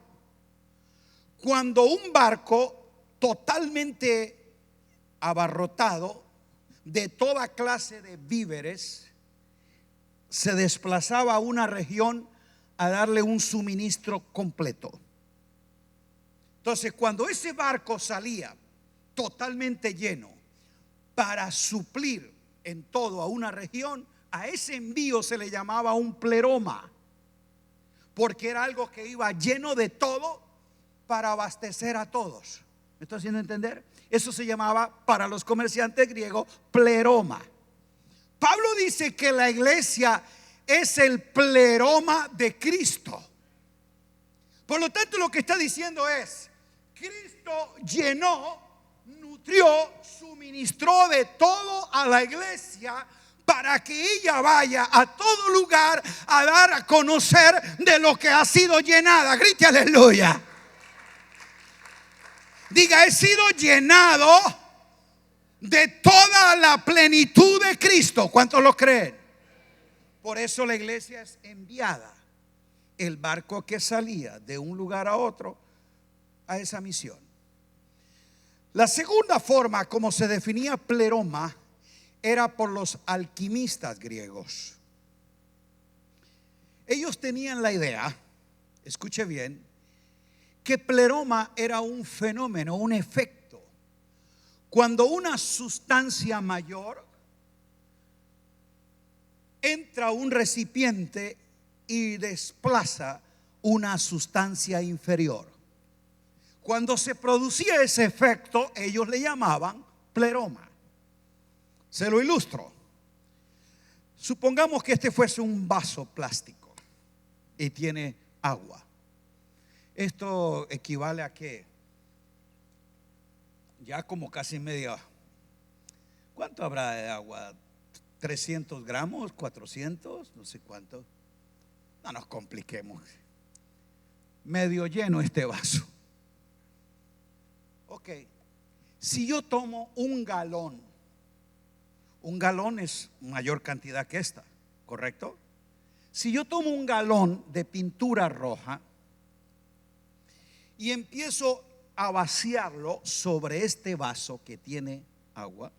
cuando un barco totalmente abarrotado de toda clase de víveres se desplazaba a una región a darle un suministro completo. Entonces, cuando ese barco salía totalmente lleno para suplir en todo a una región, a ese envío se le llamaba un pleroma, porque era algo que iba lleno de todo para abastecer a todos. ¿Me estoy haciendo entender? Eso se llamaba para los comerciantes griegos pleroma. Pablo dice que la iglesia es el pleroma de Cristo. Por lo tanto, lo que está diciendo es: Cristo llenó, nutrió, suministró de todo a la iglesia para que ella vaya a todo lugar a dar a conocer de lo que ha sido llenada. Grite aleluya. Diga: he sido llenado de toda la plenitud de Cristo. ¿Cuántos lo creen? Por eso la iglesia es enviada, el barco que salía de un lugar a otro a esa misión. La segunda forma como se definía pleroma era por los alquimistas griegos. Ellos tenían la idea, escuche bien, que pleroma era un fenómeno, un efecto. Cuando una sustancia mayor entra a un recipiente y desplaza una sustancia inferior. Cuando se producía ese efecto, ellos le llamaban pleroma. Se lo ilustro. Supongamos que este fuese un vaso plástico y tiene agua. Esto equivale a que ya como casi media. ¿Cuánto habrá de agua? 300 gramos, 400, no sé cuánto. No nos compliquemos. Medio lleno este vaso. Ok, si yo tomo un galón es mayor cantidad que esta, ¿correcto? Si yo tomo un galón de pintura roja y empiezo a vaciarlo sobre este vaso que tiene agua,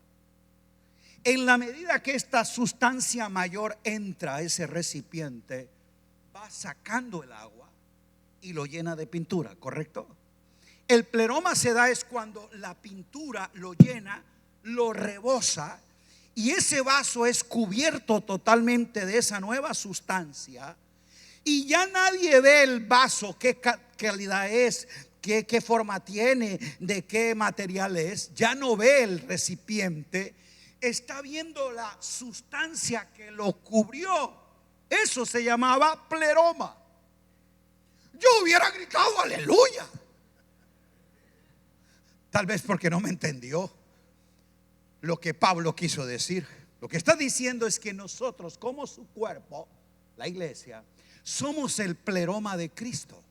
en la medida que esta sustancia mayor entra a ese recipiente, va sacando el agua y lo llena de pintura, ¿correcto? El pleroma se da es cuando la pintura lo llena, lo rebosa, y ese vaso es cubierto totalmente de esa nueva sustancia, y ya nadie ve el vaso, qué calidad es, qué forma tiene, de qué material es. Ya no ve el recipiente, está viendo la sustancia que lo cubrió. Eso se llamaba pleroma. Yo hubiera gritado aleluya, tal vez porque no me entendió lo que Pablo quiso decir. Lo que está diciendo es que nosotros, como su cuerpo, la iglesia, somos el pleroma de Cristo.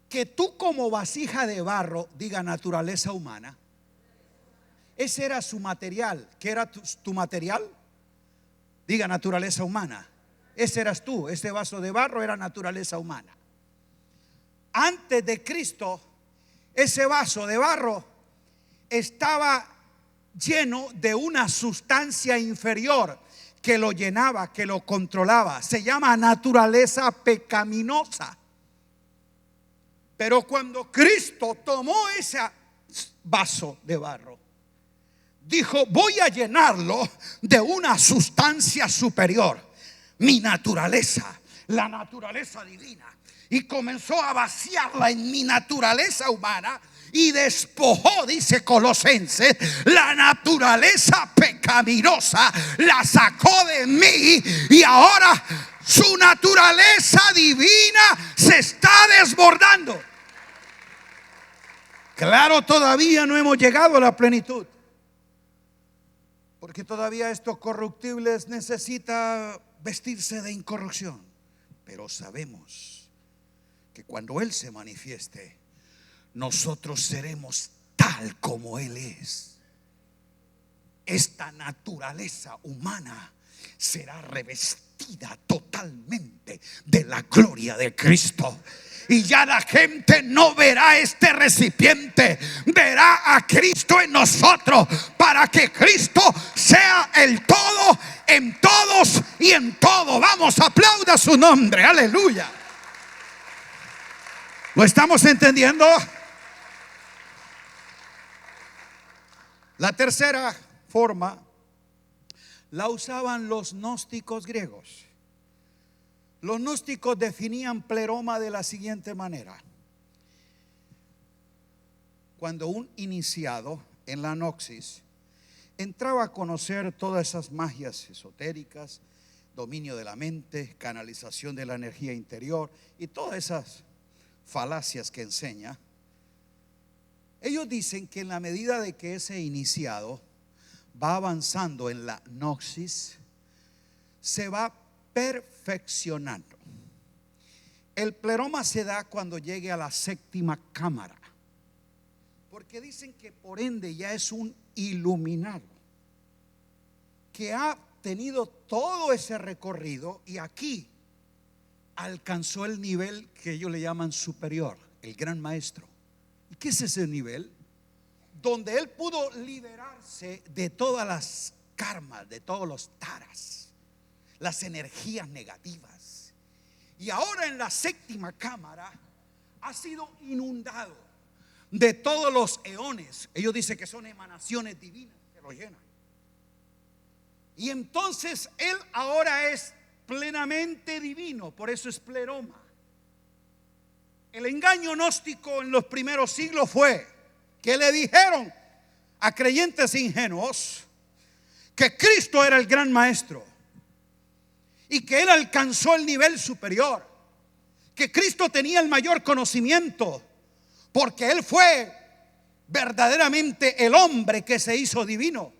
Que tú, como vasija de barro, diga naturaleza humana. Ese era su material. ¿Qué era tu material? Diga naturaleza humana. Ese eras tú. Ese vaso de barro era naturaleza humana. Antes de Cristo, ese vaso de barro estaba lleno de una sustancia inferior que lo llenaba, que lo controlaba. Se llama naturaleza pecaminosa. Pero cuando Cristo tomó ese vaso de barro, dijo: voy a llenarlo de una sustancia superior, mi naturaleza, la naturaleza divina. Y comenzó a vaciarla en mi naturaleza humana y despojó, dice Colosenses, la naturaleza pecaminosa, la sacó de mí, y ahora su naturaleza divina se está desbordando. Claro, todavía no hemos llegado a la plenitud, porque todavía estos corruptibles necesitan vestirse de incorrupción. Pero sabemos que cuando Él se manifieste, nosotros seremos tal como Él es. Esta naturaleza humana será revestida totalmente de la gloria de Cristo. Y ya la gente no verá este recipiente, verá a Cristo en nosotros, para que Cristo sea el todo en todos y en todo. Vamos, aplauda su nombre, aleluya. ¿Lo estamos entendiendo? La tercera forma la usaban los gnósticos griegos. Los gnósticos definían pleroma de la siguiente manera: cuando un iniciado en la gnosis entraba a conocer todas esas magias esotéricas, dominio de la mente, canalización de la energía interior y todas esas falacias que enseña, ellos dicen que en la medida de que ese iniciado va avanzando en la gnosis, se va perfeccionando. El pleroma se da cuando llegue a la séptima cámara, porque dicen que por ende ya es un iluminado, que ha tenido todo ese recorrido y aquí alcanzó el nivel que ellos le llaman superior, el gran maestro. ¿Y qué es ese nivel? Donde él pudo liberarse de todas las karmas, de todos los taras, las energías negativas. Y ahora en la séptima cámara ha sido inundado de todos los eones. Ellos dicen que son emanaciones divinas que lo llenan. Y entonces él ahora es plenamente divino, por eso es pleroma. El engaño gnóstico en los primeros siglos fue que le dijeron a creyentes ingenuos que Cristo era el gran maestro y que él alcanzó el nivel superior, que Cristo tenía el mayor conocimiento porque él fue verdaderamente el hombre que se hizo divino,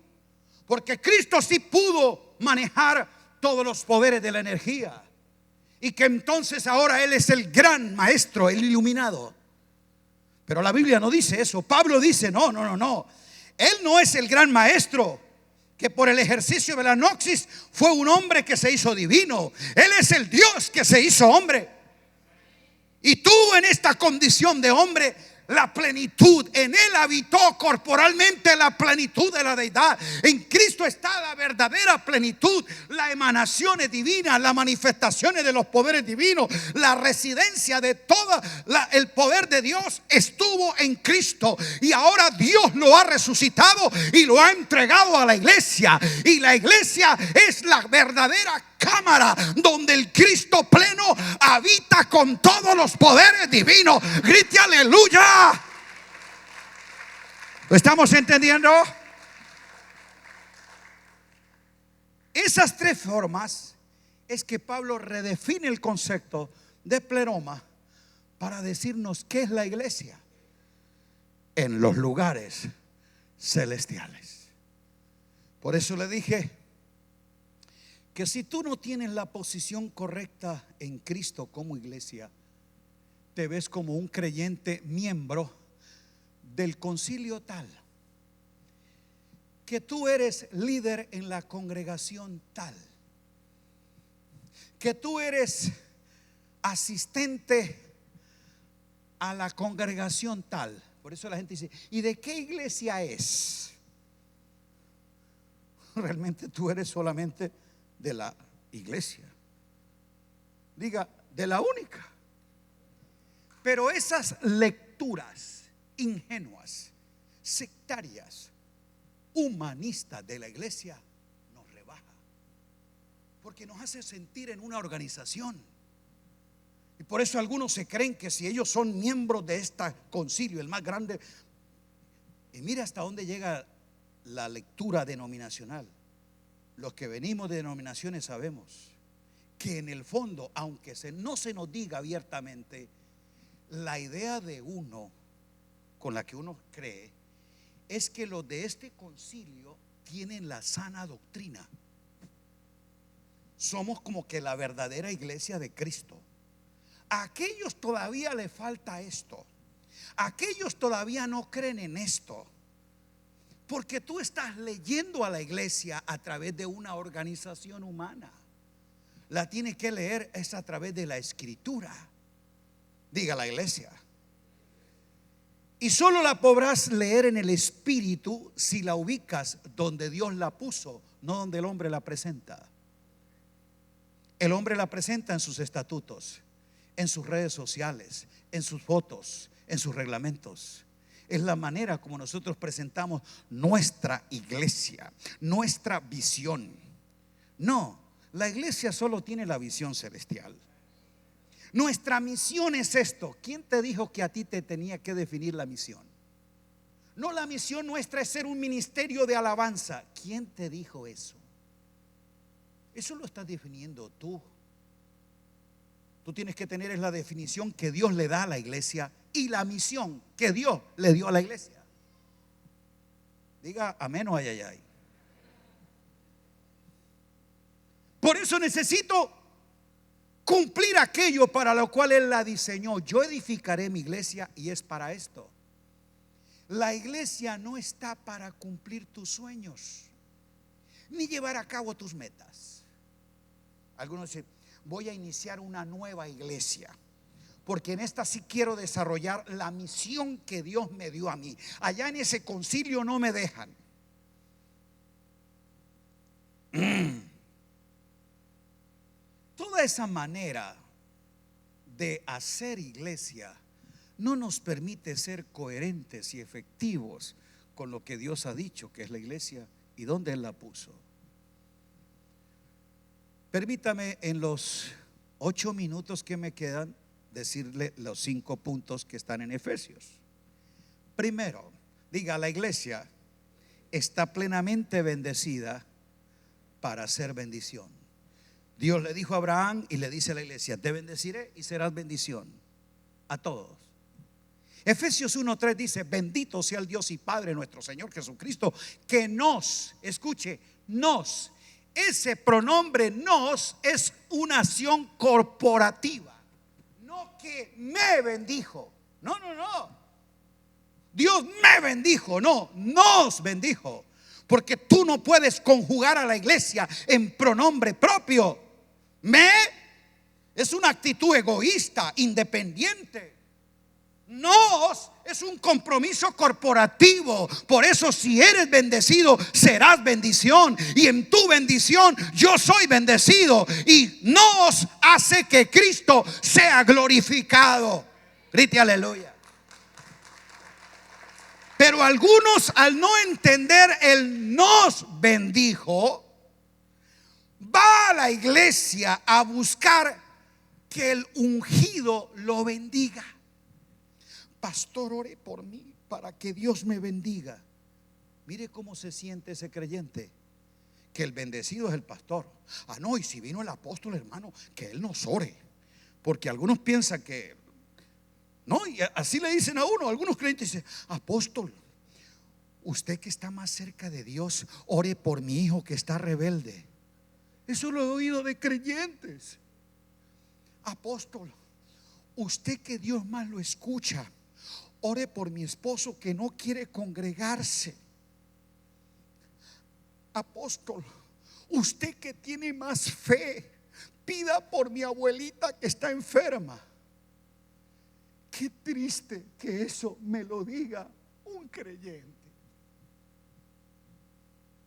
porque Cristo sí pudo manejar todos los poderes de la energía, y que entonces ahora él es el gran maestro, el iluminado. Pero la Biblia no dice eso. Pablo dice: no, él no es el gran maestro que por el ejercicio de la gnosis fue un hombre que se hizo divino. Él es el Dios que se hizo hombre. y tuvo en esta condición de hombre la plenitud. En él habitó corporalmente la plenitud de la deidad. En Cristo está la verdadera plenitud, la emanación divina, las manifestaciones de los poderes divinos, la residencia de todo el poder de Dios estuvo en Cristo. Y ahora Dios lo ha resucitado y lo ha entregado a la iglesia. Y la iglesia es la verdadera cámara donde el Cristo pleno habita con todos los poderes divinos. Grite aleluya. ¿Lo estamos entendiendo? Esas tres formas es que Pablo redefine el concepto de pleroma para decirnos qué es la iglesia en los lugares celestiales. Por eso le dije que si tú no tienes la posición correcta en Cristo como iglesia, te ves como un creyente miembro del concilio tal, que tú eres líder en la congregación tal, que tú eres asistente a la congregación tal. Por eso la gente dice: ¿y de qué iglesia es? Realmente tú eres solamente de la iglesia. Diga, de la única. Pero esas lecturas ingenuas, sectarias, humanistas de la iglesia nos rebaja, porque nos hace sentir en una organización. Y por eso algunos se creen que si ellos son miembros de este concilio, el más grande. Y mira hasta dónde llega la lectura denominacional. Los que venimos de denominaciones sabemos que en el fondo, aunque no se nos diga abiertamente, la idea de uno con la que uno cree es que los de este concilio tienen la sana doctrina. Somos como que la verdadera iglesia de Cristo. A aquellos todavía le falta esto. A aquellos todavía no creen en esto, porque tú estás leyendo a la iglesia a través de una organización humana. La tienes que leer es a través de la escritura. Diga la iglesia. Y solo la podrás leer en el espíritu si la ubicas donde Dios la puso, no donde el hombre la presenta. El hombre la presenta en sus estatutos, en sus redes sociales, en sus fotos, en sus reglamentos. Es la manera como nosotros presentamos nuestra iglesia, nuestra visión. No, la iglesia solo tiene la visión celestial. Nuestra misión es esto. ¿Quién te dijo que a ti te tenía que definir la misión? No, la misión nuestra es ser un ministerio de alabanza. ¿Quién te dijo eso? Eso lo estás definiendo tú. Tú tienes que tener la definición que Dios le da a la iglesia y la misión que Dios le dio a la iglesia. Diga amén o ay, ay, ay. Por eso necesito cumplir aquello para lo cual Él la diseñó. Yo edificaré mi iglesia y es para esto. La iglesia no está para cumplir tus sueños ni llevar a cabo tus metas. Algunos dicen: voy a iniciar una nueva iglesia porque en esta sí quiero desarrollar la misión que Dios me dio a mí. Allá en ese concilio no me dejan. Toda esa manera de hacer iglesia no nos permite ser coherentes y efectivos con lo que Dios ha dicho que es la iglesia y dónde Él la puso. Permítame en los 8 minutos que me quedan decirle los 5 puntos que están en Efesios. Primero, diga: la iglesia está plenamente bendecida para hacer bendición. Dios le dijo a Abraham y le dice a la iglesia: te bendeciré y serás bendición a todos. Efesios 1:3 dice: bendito sea el Dios y Padre nuestro Señor Jesucristo, que nos, escuche, nos. Ese pronombre nos es una acción corporativa. No que me bendijo. No, no, no. Dios me bendijo. No, nos bendijo. Porque tú no puedes conjugar a la iglesia en pronombre propio. Me es una actitud egoísta, independiente. Nos es un compromiso corporativo. Por eso, si eres bendecido, serás bendición. Y en tu bendición yo soy bendecido. Y nos hace que Cristo sea glorificado. Grite aleluya. Pero algunos, al no entender el nos bendijo, va a la iglesia a buscar que el ungido lo bendiga. Pastor, ore por mí para que Dios me bendiga. Mire cómo se siente ese creyente, que el bendecido es el pastor. Ah, no, y si vino el apóstol, hermano, que él nos ore. Porque algunos piensan que no, y así le dicen a uno. Algunos creyentes dicen: apóstol, usted que está más cerca de Dios, ore por mi hijo que está rebelde. Eso lo he oído de creyentes. Apóstol, usted que Dios más lo escucha, ore por mi esposo que no quiere congregarse. Apóstol, usted que tiene más fe, pida por mi abuelita que está enferma. Qué triste que eso me lo diga un creyente.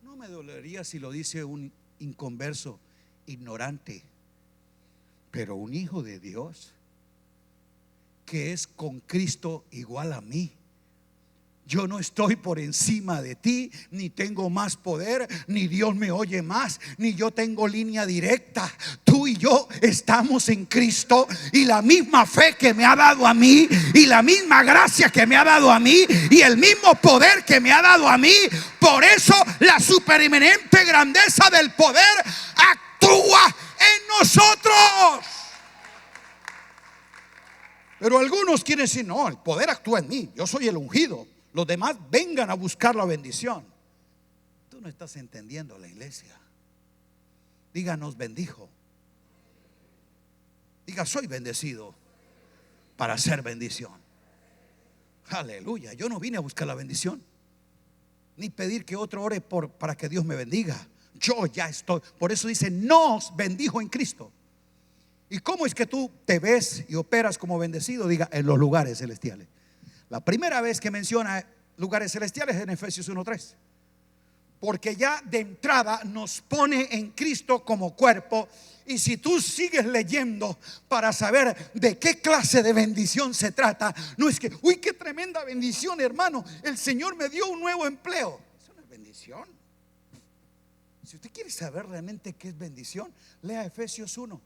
No me dolería si lo dice un inconverso, ignorante, pero un hijo de Dios que es con Cristo igual a mí. Yo no estoy por encima de ti, ni tengo más poder, ni Dios me oye más, ni yo tengo línea directa. Tú y yo estamos en Cristo, y la misma fe que me ha dado a mí, y la misma gracia que me ha dado a mí, y el mismo poder que me ha dado a mí. Por eso la supereminente grandeza del poder actúa en nosotros. Pero algunos quieren decir: no, el poder actúa en mí, yo soy el ungido, los demás vengan a buscar la bendición. Tú no estás entendiendo la iglesia. Diga: nos bendijo. Diga: soy bendecido para ser bendición. Aleluya. Yo no vine a buscar la bendición, ni pedir que otro ore para que Dios me bendiga. Yo ya estoy. Por eso dice: nos bendijo en Cristo. ¿Y cómo es que tú te ves y operas como bendecido? Diga: en los lugares celestiales. La primera vez que menciona lugares celestiales es en Efesios 1:3. Porque ya de entrada nos pone en Cristo como cuerpo. Y si tú sigues leyendo para saber de qué clase de bendición se trata, no es que, uy, qué tremenda bendición, hermano, el Señor me dio un nuevo empleo. Eso no es bendición. Si usted quiere saber realmente qué es bendición, lea Efesios 1,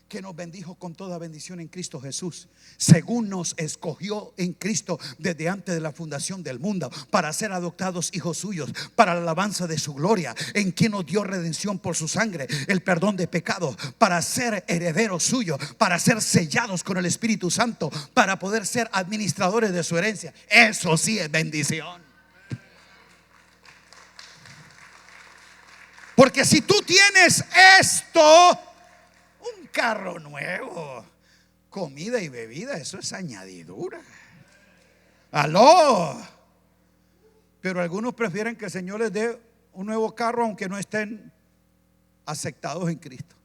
que nos bendijo con toda bendición en Cristo Jesús, según nos escogió en Cristo desde antes de la fundación del mundo, para ser adoptados hijos suyos, para la alabanza de su gloria, en quien nos dio redención por su sangre, el perdón de pecados, para ser herederos suyos, para ser sellados con el Espíritu Santo, para poder ser administradores de su herencia. Eso sí es bendición. Porque si tú tienes esto, un carro nuevo, comida y bebida, eso es añadidura. Aló. Pero algunos prefieren que el Señor les dé un nuevo carro, aunque no estén aceptados en Cristo,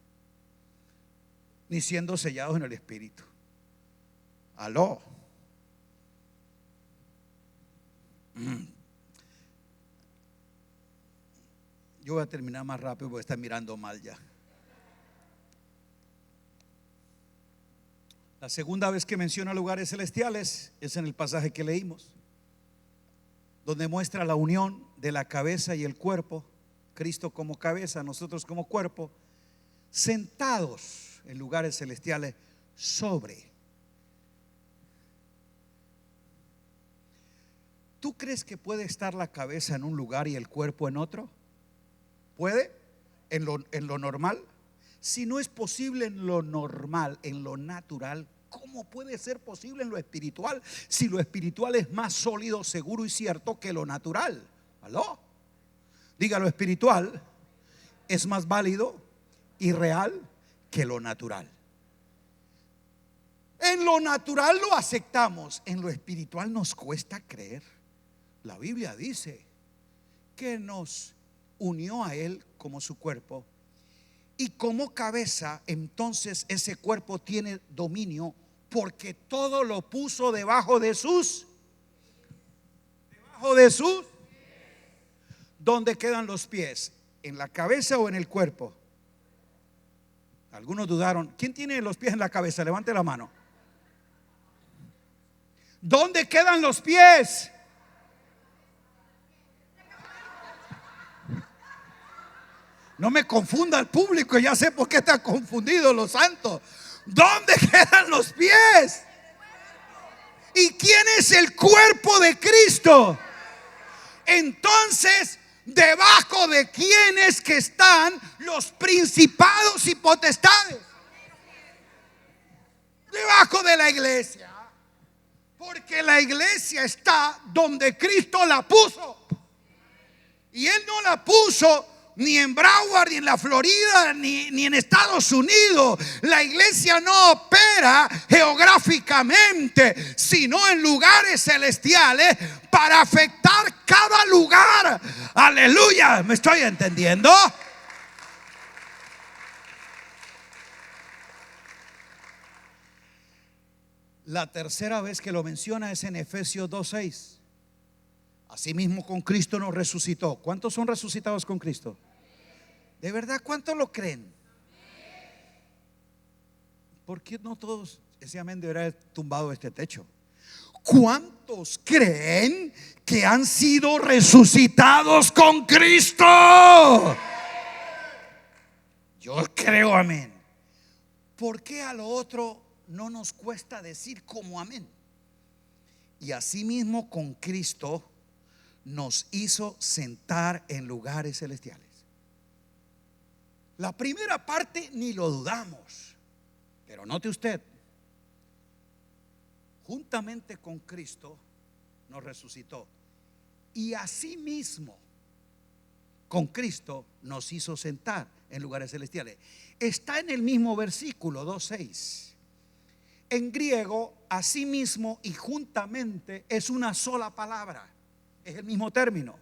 ni siendo sellados en el Espíritu. Aló. Yo voy a terminar más rápido porque está mirando mal ya. La segunda vez que menciona lugares celestiales es en el pasaje que leímos, donde muestra la unión de la cabeza y el cuerpo, Cristo como cabeza, nosotros como cuerpo, sentados en lugares celestiales sobre. ¿Tú crees que puede estar la cabeza en un lugar y el cuerpo en otro? ¿Puede? ¿En lo normal? Si no es posible en lo normal, en lo natural, ¿cómo puede ser posible en lo espiritual? Si lo espiritual es más sólido, seguro y cierto que lo natural. ¿Aló? Diga: lo espiritual es más válido y real que lo natural. En lo natural lo aceptamos, en lo espiritual nos cuesta creer. La Biblia dice que nos unió a Él como su cuerpo Y como cabeza, entonces ese cuerpo tiene dominio, porque todo lo puso debajo de sus. ¿Dónde quedan los pies? ¿En la cabeza o en el cuerpo? Algunos dudaron. ¿Quién tiene los pies en la cabeza? Levante la mano. ¿Dónde quedan los pies? No me confunda el público, ya sé por qué están confundidos los santos. ¿Dónde quedan los pies? ¿Y quién es el cuerpo de Cristo? Entonces, debajo de quién es que están los principados y potestades. Debajo de la iglesia. Porque la iglesia está donde Cristo la puso. Y Él no la puso ni en Broward, ni en la Florida, ni en Estados Unidos. La iglesia no opera geográficamente, sino en lugares celestiales para afectar cada lugar. Aleluya, ¿me estoy entendiendo? La tercera vez que lo menciona es en Efesios 2:6. Asimismo con Cristo nos resucitó. ¿Cuántos son resucitados con Cristo? ¿De verdad cuántos lo creen? ¿Por qué no todos ese amén debería haber tumbado este techo? ¿Cuántos creen que han sido resucitados con Cristo? Yo creo amén. ¿Por qué a lo otro no nos cuesta decir como amén? Y asimismo con Cristo nos hizo sentar en lugares celestiales. La primera parte ni lo dudamos, pero note usted, juntamente con Cristo nos resucitó y asimismo con Cristo nos hizo sentar en lugares celestiales. Está en el mismo versículo 2:6. En griego, asimismo y juntamente es una sola palabra. Es el mismo término.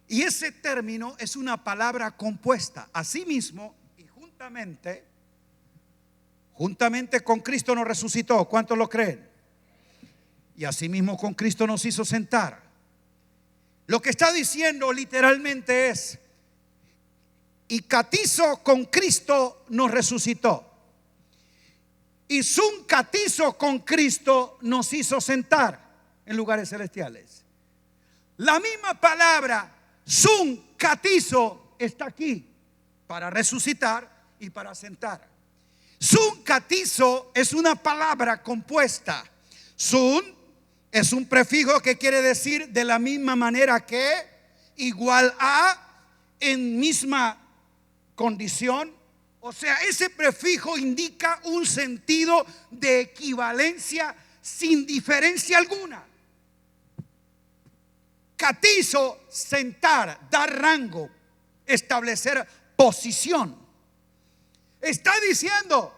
Y ese término es una palabra compuesta. Asimismo y juntamente con Cristo nos resucitó. ¿Cuántos lo creen? Y asimismo con Cristo nos hizo sentar. Lo que está diciendo literalmente es: y catizo con Cristo nos resucitó. Y sun catizo con Cristo nos hizo sentar en lugares celestiales. La misma palabra sun catizo está aquí para resucitar y para sentar. Sun catizo es una palabra compuesta. Sun es un prefijo que quiere decir de la misma manera que, igual a, en misma condición. O sea, ese prefijo indica un sentido de equivalencia sin diferencia alguna. Catizo, sentar, dar rango, establecer posición. Está diciendo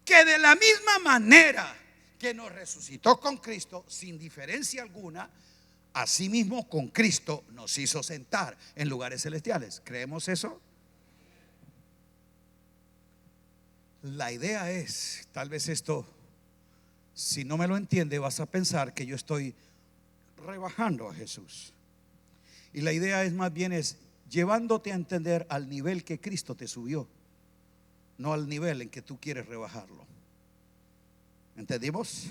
que de la misma manera que nos resucitó con Cristo, sin diferencia alguna, asimismo con Cristo nos hizo sentar en lugares celestiales. ¿Creemos eso? La idea es, tal vez esto, si no me lo entiende, vas a pensar que yo estoy rebajando a Jesús. Y la idea es más bien es llevándote a entender al nivel que Cristo te subió, no al nivel en que tú quieres rebajarlo. ¿Entendimos?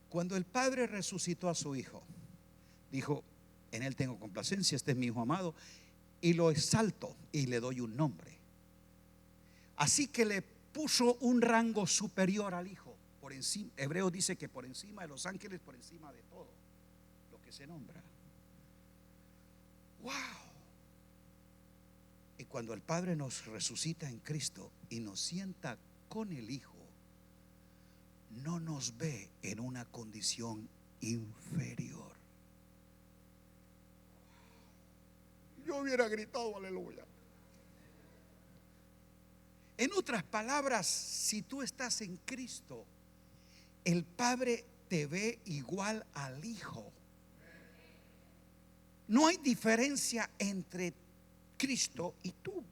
Cuando el Padre resucitó a su Hijo, dijo: en Él tengo complacencia, este es mi Hijo amado, y lo exalto y le doy un nombre. Así que le puso un rango superior al Hijo, por encima. Hebreos dice que por encima de los ángeles, por encima de todo lo que se nombra. ¡Wow! Y cuando el Padre nos resucita en Cristo y nos sienta con el Hijo, no nos ve en una condición inferior. Yo hubiera gritado aleluya. En otras palabras, si tú estás en Cristo, el Padre te ve igual al Hijo. No hay diferencia entre Cristo y tú,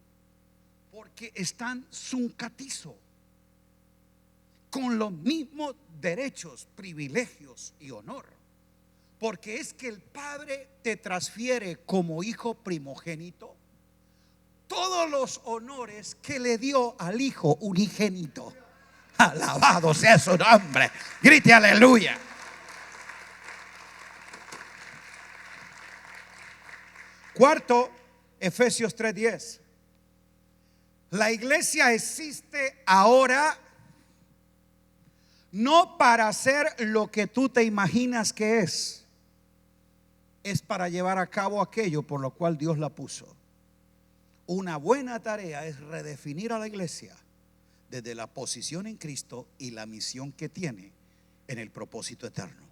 porque están zuncatizo, con los mismos derechos, privilegios y honor. Porque es que el Padre te transfiere como hijo primogénito todos los honores que le dio al hijo unigénito. Alabado sea su nombre. Grite aleluya. Cuarto, Efesios 3:10. La iglesia existe ahora no para hacer lo que tú te imaginas que es para llevar a cabo aquello por lo cual Dios la puso. Una buena tarea es redefinir a la iglesia desde la posición en Cristo y la misión que tiene en el propósito eterno.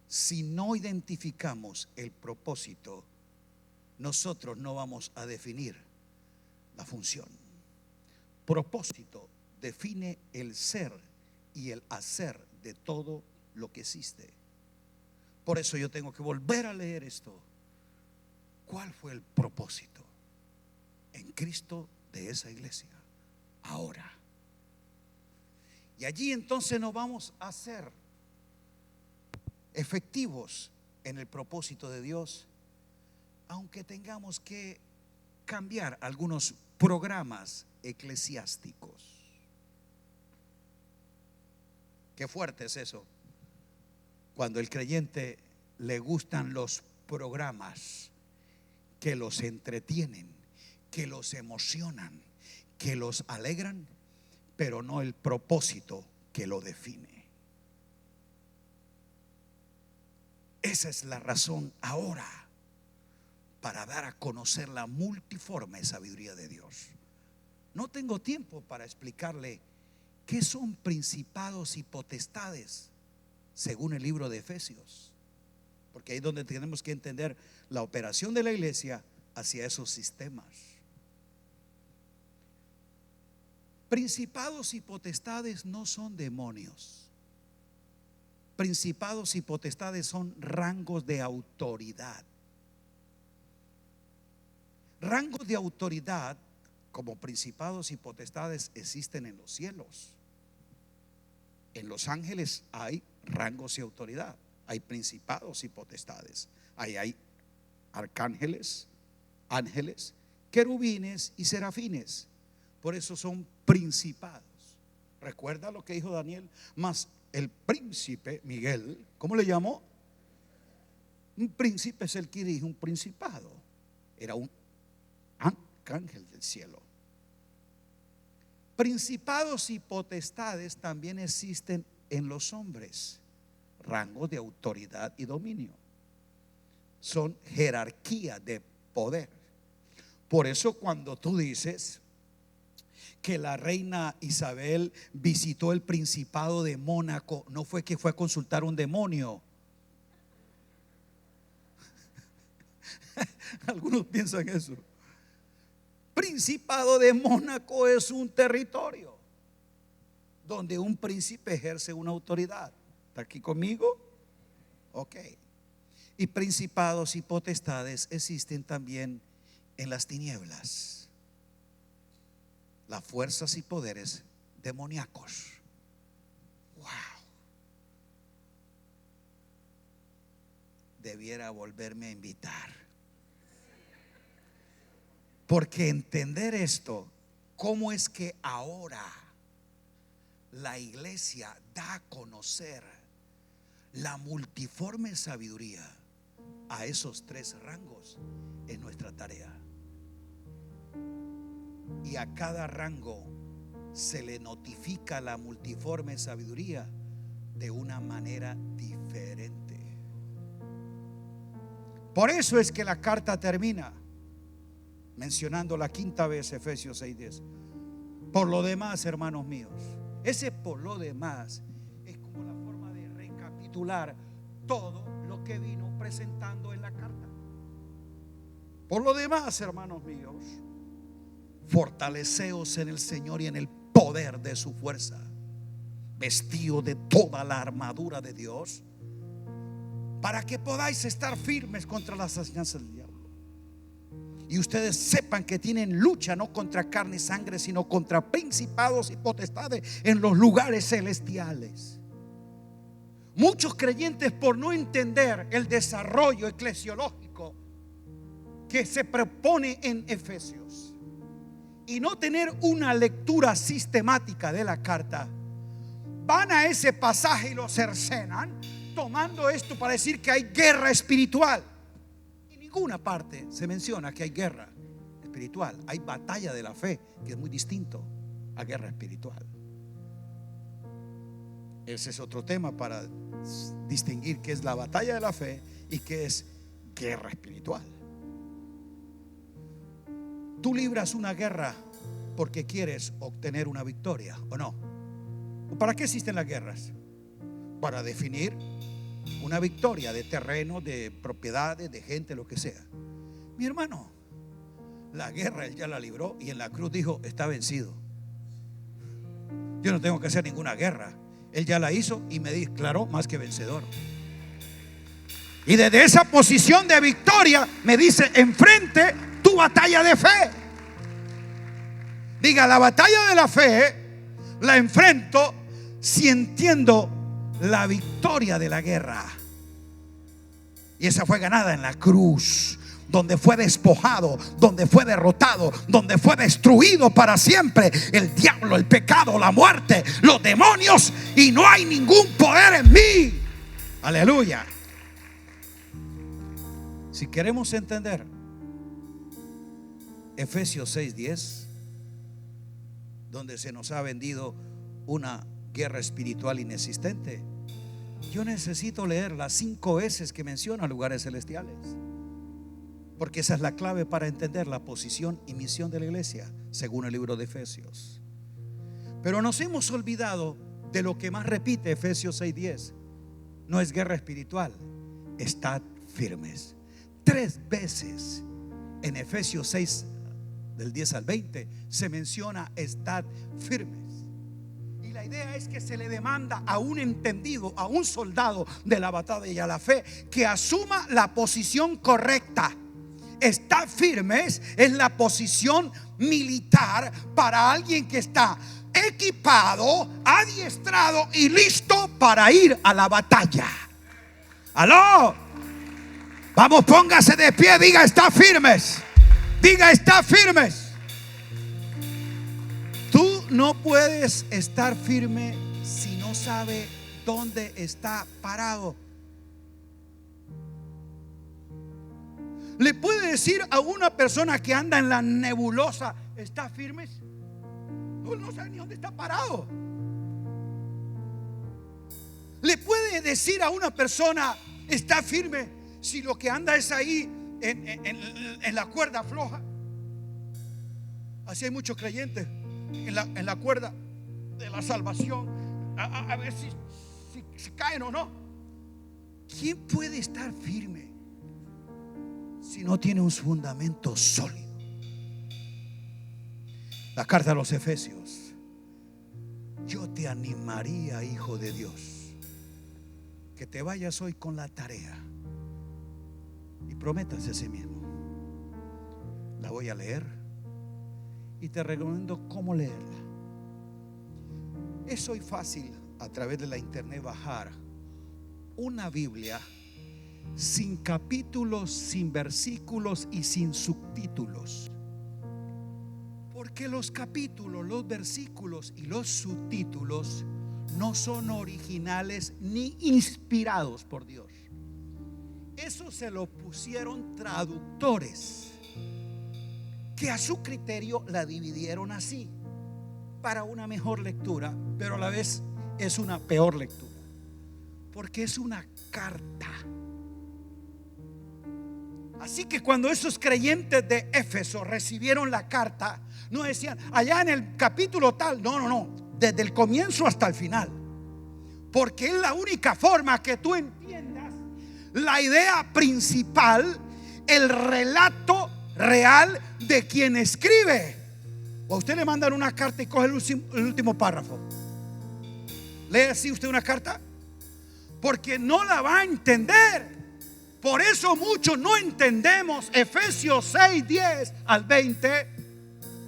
Si no identificamos el propósito, nosotros no vamos a definir la función. Propósito define el ser y el hacer de todo lo que existe. Por eso yo tengo que volver a leer esto. ¿Cuál fue el propósito en Cristo de esa iglesia ahora? Y allí entonces nos vamos a hacer efectivos en el propósito de Dios, aunque tengamos que cambiar algunos programas eclesiásticos. Qué fuerte es eso, cuando el creyente le gustan los programas que los entretienen, que los emocionan, que los alegran, pero no el propósito que lo define. Esa es la razón ahora para dar a conocer la multiforme sabiduría de Dios. No tengo tiempo para explicarle qué son principados y potestades según el libro de Efesios, porque ahí es donde tenemos que entender la operación de la iglesia hacia esos sistemas. Principados y potestades no son demonios. Principados y potestades son rangos de autoridad. Rangos de autoridad como principados y potestades existen en los cielos. En los ángeles hay rangos y autoridad. Hay principados y potestades. Ahí hay arcángeles, ángeles, querubines y serafines. Por eso son principados. Recuerda lo que dijo Daniel. Mas el príncipe Miguel, ¿cómo le llamó? Un príncipe es el que dirige un principado. Era un arcángel del cielo. Principados y potestades también existen en los hombres, rangos de autoridad y dominio. Son jerarquía de poder. Por eso cuando tú dices que la reina Isabel visitó el principado de Mónaco, no fue que fue a consultar un demonio. Algunos piensan eso. Principado de Mónaco es un territorio donde un príncipe ejerce una autoridad. ¿Está aquí conmigo? Ok. Y principados y potestades existen también en las tinieblas, las fuerzas y poderes demoníacos. Wow. Debiera volverme a invitar, porque entender esto, cómo es que ahora la iglesia da a conocer la multiforme sabiduría a esos tres rangos, es nuestra tarea. Y a cada rango se le notifica la multiforme sabiduría de una manera diferente. Por eso es que la carta termina mencionando la quinta vez Efesios 6:10. Por lo demás, hermanos míos, ese por lo demás es como la forma de recapitular todo lo que vino presentando en la carta. Por lo demás, hermanos míos, fortaleceos en el Señor y en el poder de su fuerza, vestido de toda la armadura de Dios, para que podáis estar firmes contra las acechanzas del diablo. y ustedes sepan que tienen lucha no contra carne y sangre, sino contra principados y potestades en los lugares celestiales. Muchos creyentes, por no entender el desarrollo eclesiológico que se propone en Efesios y no tener una lectura sistemática de la carta, van a ese pasaje y lo cercenan, tomando esto para decir que hay guerra espiritual. En ninguna parte se menciona que hay guerra espiritual. Hay batalla de la fe, que es muy distinto a guerra espiritual. Ese es otro tema para distinguir qué es la batalla de la fe y qué es guerra espiritual. Tú libras una guerra porque quieres obtener una victoria, ¿o no? ¿Para qué existen las guerras? Para definir una victoria de terreno, de propiedades, de gente, lo que sea. Mi hermano, la guerra Él ya la libró y en la cruz dijo: está vencido. Yo no tengo que hacer ninguna guerra. Él ya la hizo y me declaró más que vencedor. Y desde esa posición de victoria me dice: enfrente tu batalla de fe. Diga: la batalla de la fe la enfrento si entiendo la victoria de la guerra. Y esa fue ganada en la cruz, donde fue despojado, donde fue derrotado, donde fue destruido para siempre el diablo, el pecado, la muerte, los demonios, y no hay ningún poder en mí. Aleluya. Si queremos entender Efesios 6:10, donde se nos ha vendido una guerra espiritual inexistente, yo necesito leer las 5 veces que menciona lugares celestiales, porque esa es la clave para entender la posición y misión de la iglesia según el libro de Efesios. Pero nos hemos olvidado de lo que más repite Efesios 6:10. No es guerra espiritual, estad firmes. 3 veces en Efesios 6 del 10 al 20 se menciona estad firmes. Y la idea es que se le demanda a un entendido, a un soldado de la batalla y a la fe, que asuma la posición correcta. Estar firmes es la posición militar para alguien que está equipado, adiestrado y listo para ir a la batalla. ¡Aló! Vamos, póngase de pie, diga: está firmes. Diga: está firmes. Tú no puedes estar firme si no sabe dónde está parado. ¿Le puede decir a una persona que anda en la nebulosa: está firme? No sabe ni dónde está parado. ¿Le puede decir a una persona: está firme, si lo que anda es ahí en la cuerda floja? Así hay muchos creyentes en la cuerda de la salvación, a ver si caen o no. ¿Quién puede estar firme si no tiene un fundamento sólido? La carta a los Efesios: yo te animaría, hijo de Dios, que te vayas hoy con la tarea y prométase a sí mismo. La voy a leer y te recomiendo cómo leerla. Es hoy fácil a través de la internet bajar una Biblia sin capítulos, sin versículos y sin subtítulos, porque los capítulos, los versículos y los subtítulos no son originales ni inspirados por Dios. Eso se lo pusieron traductores, que a su criterio la dividieron así, para una mejor lectura, pero a la vez es una peor lectura, porque es una carta. Así que cuando esos creyentes de Éfeso recibieron la carta, no decían allá en el capítulo tal, no, desde el comienzo hasta el final, porque es la única forma que tú entiendas la idea principal, el relato real de quien escribe. O a usted le mandan una carta y coge el último párrafo. ¿Lee así usted una carta? Porque no la va a entender. Por eso muchos no entendemos Efesios 6, 10 al 20,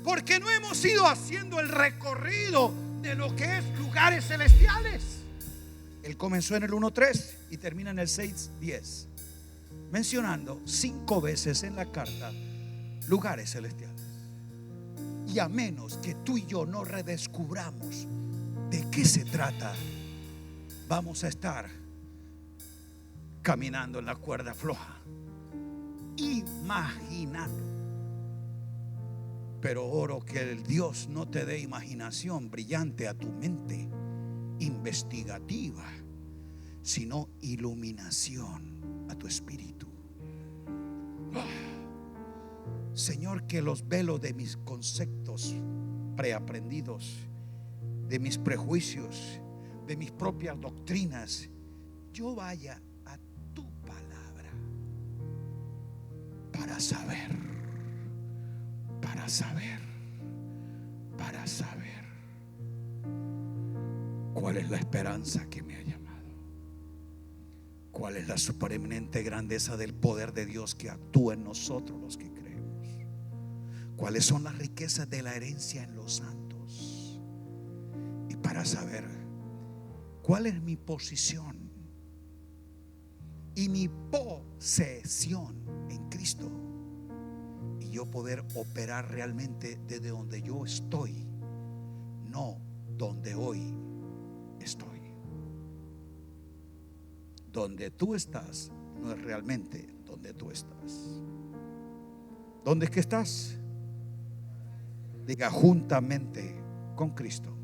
porque no hemos ido haciendo el recorrido de lo que es lugares celestiales. Él comenzó en el 1:3 y termina en el 6:10, mencionando 5 veces en la carta lugares celestiales. Y a menos que tú y yo no redescubramos de qué se trata, vamos a estar caminando en la cuerda floja, imaginando. Pero oro que el Dios no te dé imaginación brillante a tu mente investigativa, sino iluminación a tu espíritu. Señor, que los velos de mis conceptos preaprendidos, de mis prejuicios, de mis propias doctrinas, yo vaya a tu palabra para saber cuál es la esperanza que me ha llamado, cuál es la supereminente grandeza del poder de Dios que actúa en nosotros los que creemos, cuáles son las riquezas de la herencia en los santos, y para saber cuál es mi posición y mi posesión en Cristo, y yo poder operar realmente desde donde yo estoy, no donde hoy estoy. Donde tú estás no es realmente donde tú estás. ¿Dónde es que estás? Diga: juntamente con Cristo.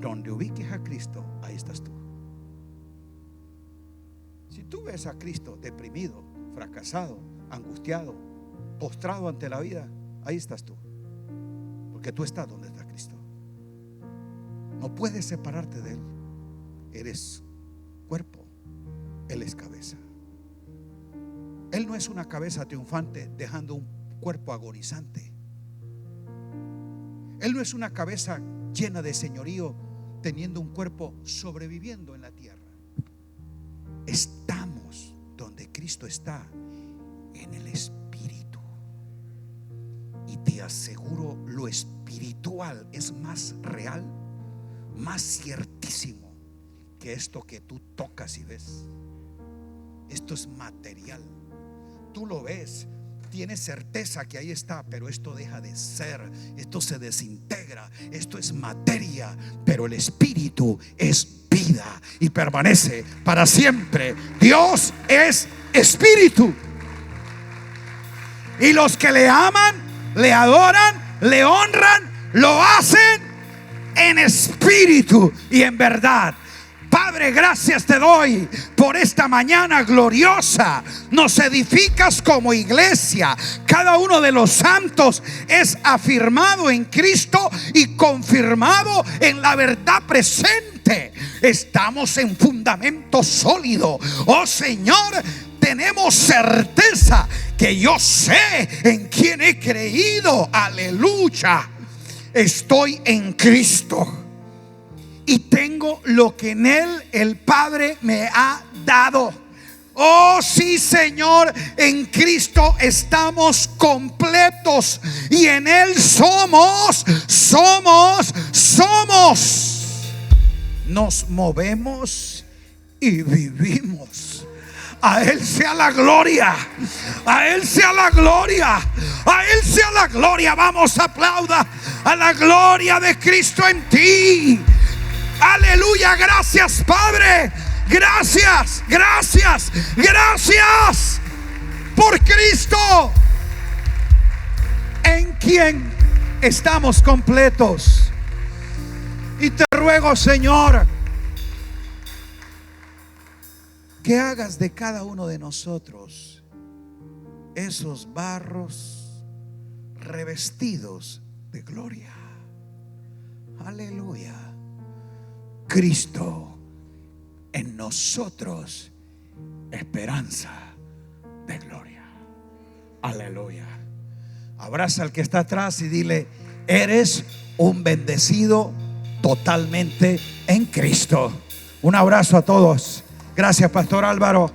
Donde ubiques a Cristo, ahí estás tú. Si tú ves a Cristo deprimido, fracasado, angustiado, postrado ante la vida, ahí estás tú, porque tú estás donde está Cristo. No puedes separarte de Él. Eres cuerpo, Él es cabeza. Él no es una cabeza triunfante dejando un cuerpo agonizante. Él no es una cabeza llena de señorío teniendo un cuerpo sobreviviendo en la tierra. Estamos donde Cristo está, en el Espíritu. Y te aseguro, lo espiritual es más real, más ciertísimo que esto que tú tocas y ves. Esto es material. Tú lo ves, tienes certeza que ahí está, pero esto deja de ser, esto se desintegra, esto es materia, pero el Espíritu es vida y permanece para siempre. Dios es Espíritu, y los que le aman, le adoran, le honran, lo hacen en espíritu y en verdad. Padre, gracias te doy por esta mañana gloriosa. Nos edificas como iglesia. Cada uno de los santos es afirmado en Cristo y confirmado en la verdad presente. Estamos en fundamento sólido. Oh Señor, tenemos certeza que yo sé en quién he creído. Aleluya. Estoy en Cristo y tengo lo que en Él el Padre me ha dado. Oh sí, Señor, en Cristo estamos completos y en Él somos. Nos movemos y vivimos. A Él sea la gloria, a Él sea la gloria, a Él sea la gloria. Vamos, aplauda a la gloria de Cristo en ti. Aleluya, gracias Padre, gracias por Cristo, en quien estamos completos. Y te ruego, Señor, que hagas de cada uno de nosotros esos barros revestidos de gloria. Aleluya. Cristo en nosotros, esperanza de gloria. Aleluya. Abraza al que está atrás y dile: eres un bendecido totalmente en Cristo. Un abrazo a todos. Gracias, Pastor Álvaro.